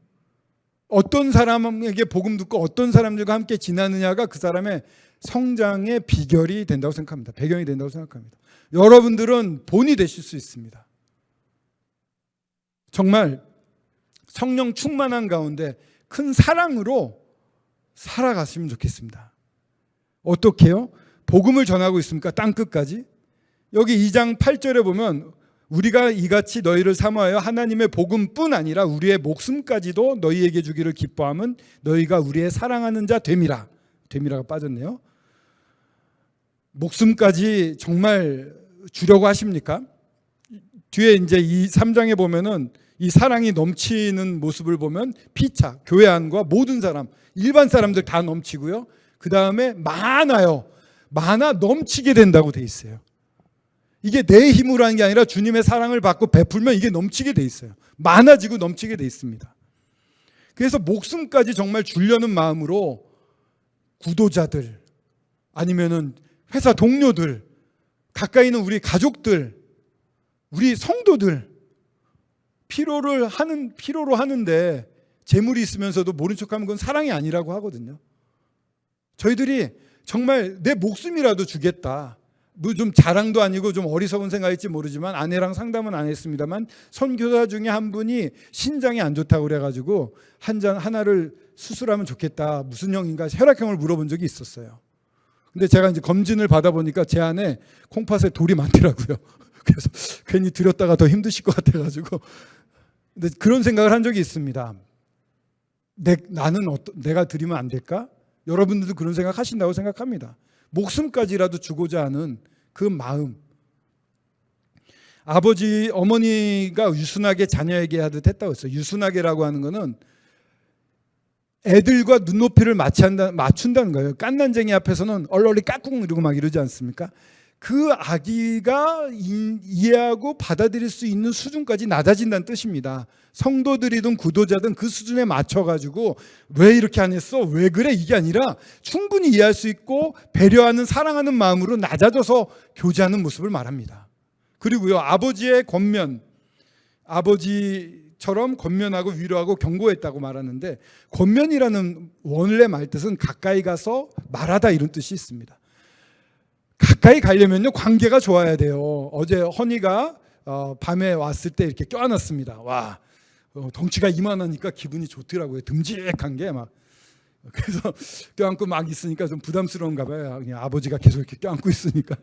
어떤 사람에게 복음 듣고 어떤 사람들과 함께 지나느냐가 그 사람의 성장의 비결이 된다고 생각합니다. 배경이 된다고 생각합니다. 여러분들은 본이 되실 수 있습니다. 정말 성령 충만한 가운데 큰 사랑으로 살아갔으면 좋겠습니다. 어떻게요? 복음을 전하고 있습니까? 땅끝까지. 여기 2장 8절에 보면 우리가 이같이 너희를 사모하여 하나님의 복음뿐 아니라 우리의 목숨까지도 너희에게 주기를 기뻐함은 너희가 우리의 사랑하는 자 됨이라. 됨이라가 빠졌네요. 목숨까지 정말 주려고 하십니까? 뒤에 이제 이 3장에 보면은 이 사랑이 넘치는 모습을 보면 피차, 교회 안과 모든 사람, 일반 사람들 다 넘치고요. 그 다음에 많아 넘치게 된다고 돼 있어요. 이게 내 힘으로 하는 게 아니라 주님의 사랑을 받고 베풀면 이게 넘치게 돼 있어요. 많아지고 넘치게 돼 있습니다. 그래서 목숨까지 정말 주려는 마음으로 구도자들 아니면은 회사 동료들, 가까이 있는 우리 가족들, 우리 성도들 필요로 하는데 재물이 있으면서도 모른 척하면 그건 사랑이 아니라고 하거든요. 저희들이 정말 내 목숨이라도 주겠다. 뭐 좀 자랑도 아니고 좀 어리석은 생각일지 모르지만 아내랑 상담은 안 했습니다만 선교사 중에 한 분이 신장이 안 좋다고 그래가지고 하나를 수술하면 좋겠다. 무슨 형인가 혈액형을 물어본 적이 있었어요. 근데 제가 이제 검진을 받아보니까 제 안에 콩팥에 돌이 많더라고요. 그래서 괜히 들였다가 더 힘드실 것 같아가지고. 근데 그런 생각을 한 적이 있습니다. 내가 드리면 안 될까? 여러분들도 그런 생각 하신다고 생각합니다. 목숨까지라도 주고자 하는 그 마음. 아버지, 어머니가 유순하게 자녀에게 하듯 했다고 했어요. 유순하게라고 하는 거는 애들과 눈높이를 맞춘다는 거예요. 깐난쟁이 앞에서는 얼얼리 까꿍 이러고 막 이러지 않습니까? 그 아기가 이해하고 받아들일 수 있는 수준까지 낮아진다는 뜻입니다. 성도들이든 구도자든 그 수준에 맞춰가지고 왜 이렇게 안 했어? 왜 그래? 이게 아니라 충분히 이해할 수 있고 배려하는 사랑하는 마음으로 낮아져서 교제하는 모습을 말합니다. 그리고요, 아버지의 권면, 아버지처럼 권면하고 위로하고 경고했다고 말하는데, 권면이라는 원래 말뜻은 가까이 가서 말하다 이런 뜻이 있습니다. 가까이 가려면요 관계가 좋아야 돼요. 어제 허니가 밤에 왔을 때 이렇게 껴안았습니다. 와, 덩치가 이만하니까 기분이 좋더라고요. 듬직한 게 막. 그래서 껴안고 막 있으니까 좀 부담스러운가 봐요. 그냥 아버지가 계속 이렇게 껴안고 있으니까.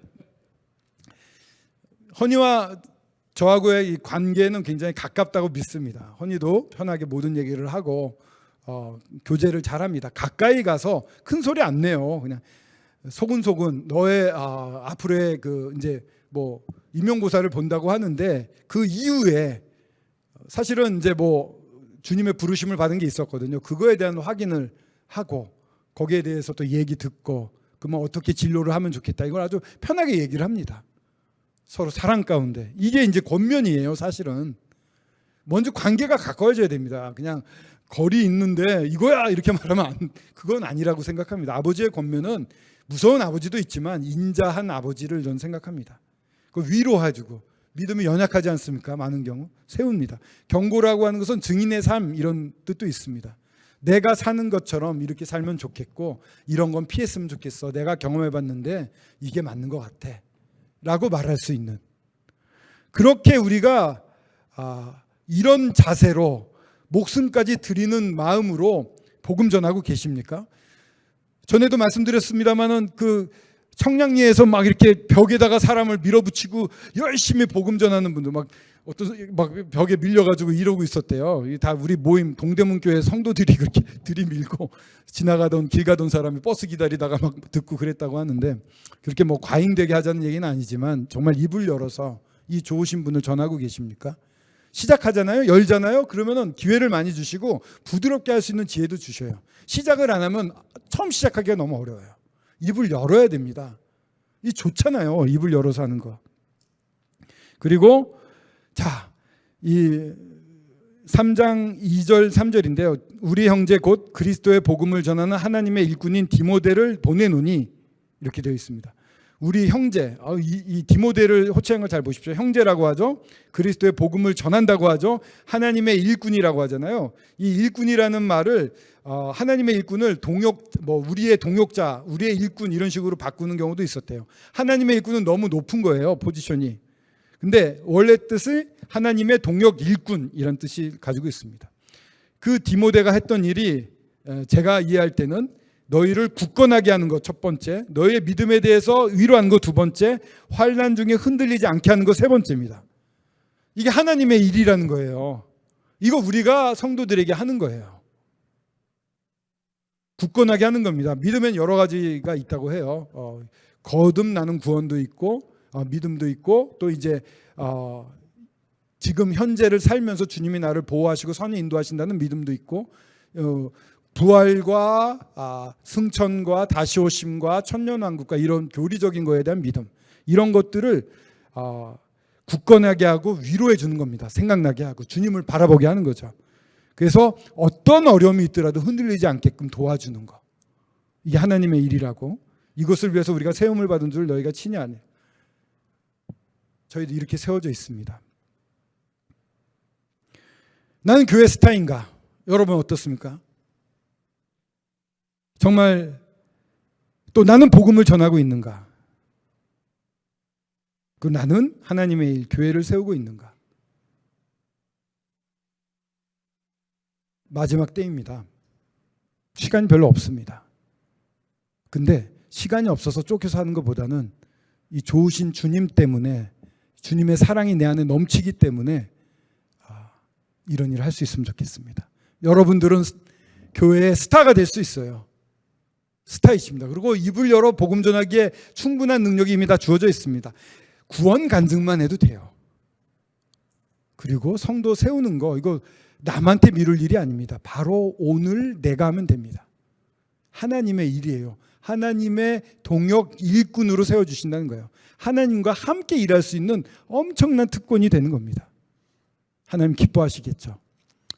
허니와 저하고의 이 관계는 굉장히 가깝다고 믿습니다. 허니도 편하게 모든 얘기를 하고 교제를 잘합니다. 가까이 가서 큰 소리 안 내요. 그냥 소근소근 너의 앞으로의 그 이제 뭐 임용고사를 본다고 하는데 그 이후에 사실은 이제 뭐 주님의 부르심을 받은 게 있었거든요. 그거에 대한 확인을 하고 거기에 대해서 또 얘기 듣고 그러면 어떻게 진로를 하면 좋겠다 이걸 아주 편하게 얘기를 합니다. 서로 사랑 가운데. 이게 이제 권면이에요. 사실은 먼저 관계가 가까워져야 됩니다. 그냥 거리 있는데 이거야 이렇게 말하면 그건 아니라고 생각합니다. 아버지의 권면은 무서운 아버지도 있지만 인자한 아버지를 저는 생각합니다. 그 위로해주고 믿음이 연약하지 않습니까? 많은 경우 세웁니다. 경고라고 하는 것은 증인의 삶 이런 뜻도 있습니다. 내가 사는 것처럼 이렇게 살면 좋겠고 이런 건 피했으면 좋겠어. 내가 경험해봤는데 이게 맞는 것 같아 라고 말할 수 있는, 그렇게 우리가 이런 자세로 목숨까지 드리는 마음으로 복음 전하고 계십니까? 전에도 말씀드렸습니다마는 그 청량리에서 막 이렇게 벽에다가 사람을 밀어붙이고 열심히 복음 전하는 분들 막 벽에 밀려가지고 이러고 있었대요. 다 우리 모임 동대문 교회 성도들이 그렇게 들이밀고 지나가던 길 가던 사람이 버스 기다리다가 막 듣고 그랬다고 하는데, 그렇게 뭐 과잉되게 하자는 얘기는 아니지만 정말 입을 열어서 이 좋으신 분을 전하고 계십니까? 시작하잖아요. 열잖아요. 그러면은 기회를 많이 주시고 부드럽게 할 수 있는 지혜도 주셔요. 시작을 안 하면 처음 시작하기가 너무 어려워요. 입을 열어야 됩니다. 이 좋잖아요. 입을 열어서 하는 거. 그리고 자, 이 3장 2절 3절인데요. 우리 형제 곧 그리스도의 복음을 전하는 하나님의 일꾼인 디모데를 보내노니 이렇게 되어 있습니다. 우리 형제, 이 디모데를 호칭한 걸 잘 보십시오. 형제라고 하죠. 그리스도의 복음을 전한다고 하죠. 하나님의 일꾼이라고 하잖아요. 이 일꾼이라는 말을 하나님의 일꾼을 우리의 동역자, 우리의 일꾼 이런 식으로 바꾸는 경우도 있었대요. 하나님의 일꾼은 너무 높은 거예요, 포지션이. 근데 원래 뜻을 하나님의 동역 일꾼 이런 뜻이 가지고 있습니다. 그 디모데가 했던 일이 제가 이해할 때는 너희를 굳건하게 하는 것 첫 번째, 너희의 믿음에 대해서 위로하는 것 두 번째, 환난 중에 흔들리지 않게 하는 것 세 번째입니다. 이게 하나님의 일이라는 거예요. 이거 우리가 성도들에게 하는 거예요. 굳건하게 하는 겁니다. 믿음엔 여러 가지가 있다고 해요. 거듭나는 구원도 있고 믿음도 있고 또 이제 지금 현재를 살면서 주님이 나를 보호하시고 선히 인도하신다는 믿음도 있고 부활과 승천과 다시 오심과 천년왕국과 이런 교리적인 거에 대한 믿음, 이런 것들을 굳건하게 하고 위로해 주는 겁니다. 생각나게 하고 주님을 바라보게 하는 거죠. 그래서 어떤 어려움이 있더라도 흔들리지 않게끔 도와주는 거, 이게 하나님의 일이라고, 이것을 위해서 우리가 세움을 받은 줄 너희가 치냐 아니냐. 저희도 이렇게 세워져 있습니다. 나는 교회 스타인가? 여러분 어떻습니까? 정말 또 나는 복음을 전하고 있는가? 그 나는 하나님의 일, 교회를 세우고 있는가? 마지막 때입니다. 시간이 별로 없습니다. 근데 시간이 없어서 쫓겨서 하는 것보다는 이 좋으신 주님 때문에, 주님의 사랑이 내 안에 넘치기 때문에 이런 일을 할 수 있으면 좋겠습니다. 여러분들은 교회의 스타가 될 수 있어요. 스타이십니다. 그리고 입을 열어 복음 전하기에 충분한 능력이 이미 다 주어져 있습니다. 구원 간증만 해도 돼요. 그리고 성도 세우는 거, 이거 남한테 미룰 일이 아닙니다. 바로 오늘 내가 하면 됩니다. 하나님의 일이에요. 하나님의 동역 일꾼으로 세워주신다는 거예요. 하나님과 함께 일할 수 있는 엄청난 특권이 되는 겁니다. 하나님 기뻐하시겠죠.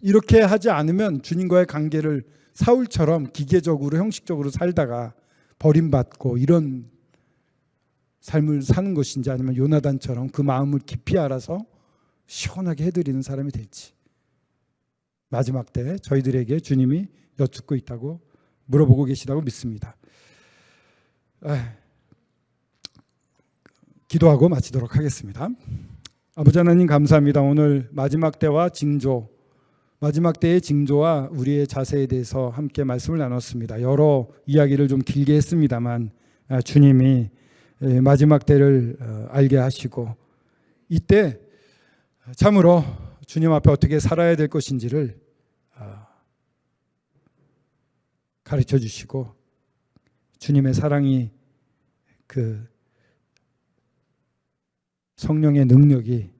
이렇게 하지 않으면 주님과의 관계를 사울처럼 기계적으로 형식적으로 살다가 버림받고 이런 삶을 사는 것인지, 아니면 요나단처럼 그 마음을 깊이 알아서 시원하게 해드리는 사람이 될지, 마지막 때 저희들에게 주님이 여쭙고 있다고, 물어보고 계시다고 믿습니다. 기도하고 마치도록 하겠습니다. 아버지 하나님 감사합니다. 오늘 마지막 때와 징조, 마지막 때의 징조와 우리의 자세에 대해서 함께 말씀을 나눴습니다. 여러 이야기를 좀 길게 했습니다만 주님이 마지막 때를 알게 하시고, 이때 참으로 주님 앞에 어떻게 살아야 될 것인지를 가르쳐 주시고, 주님의 사랑이, 그 성령의 능력이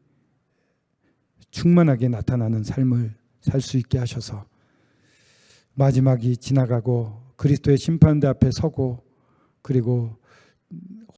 충만하게 나타나는 삶을 살 수 있게 하셔서 마지막이 지나가고 그리스도의 심판대 앞에 서고, 그리고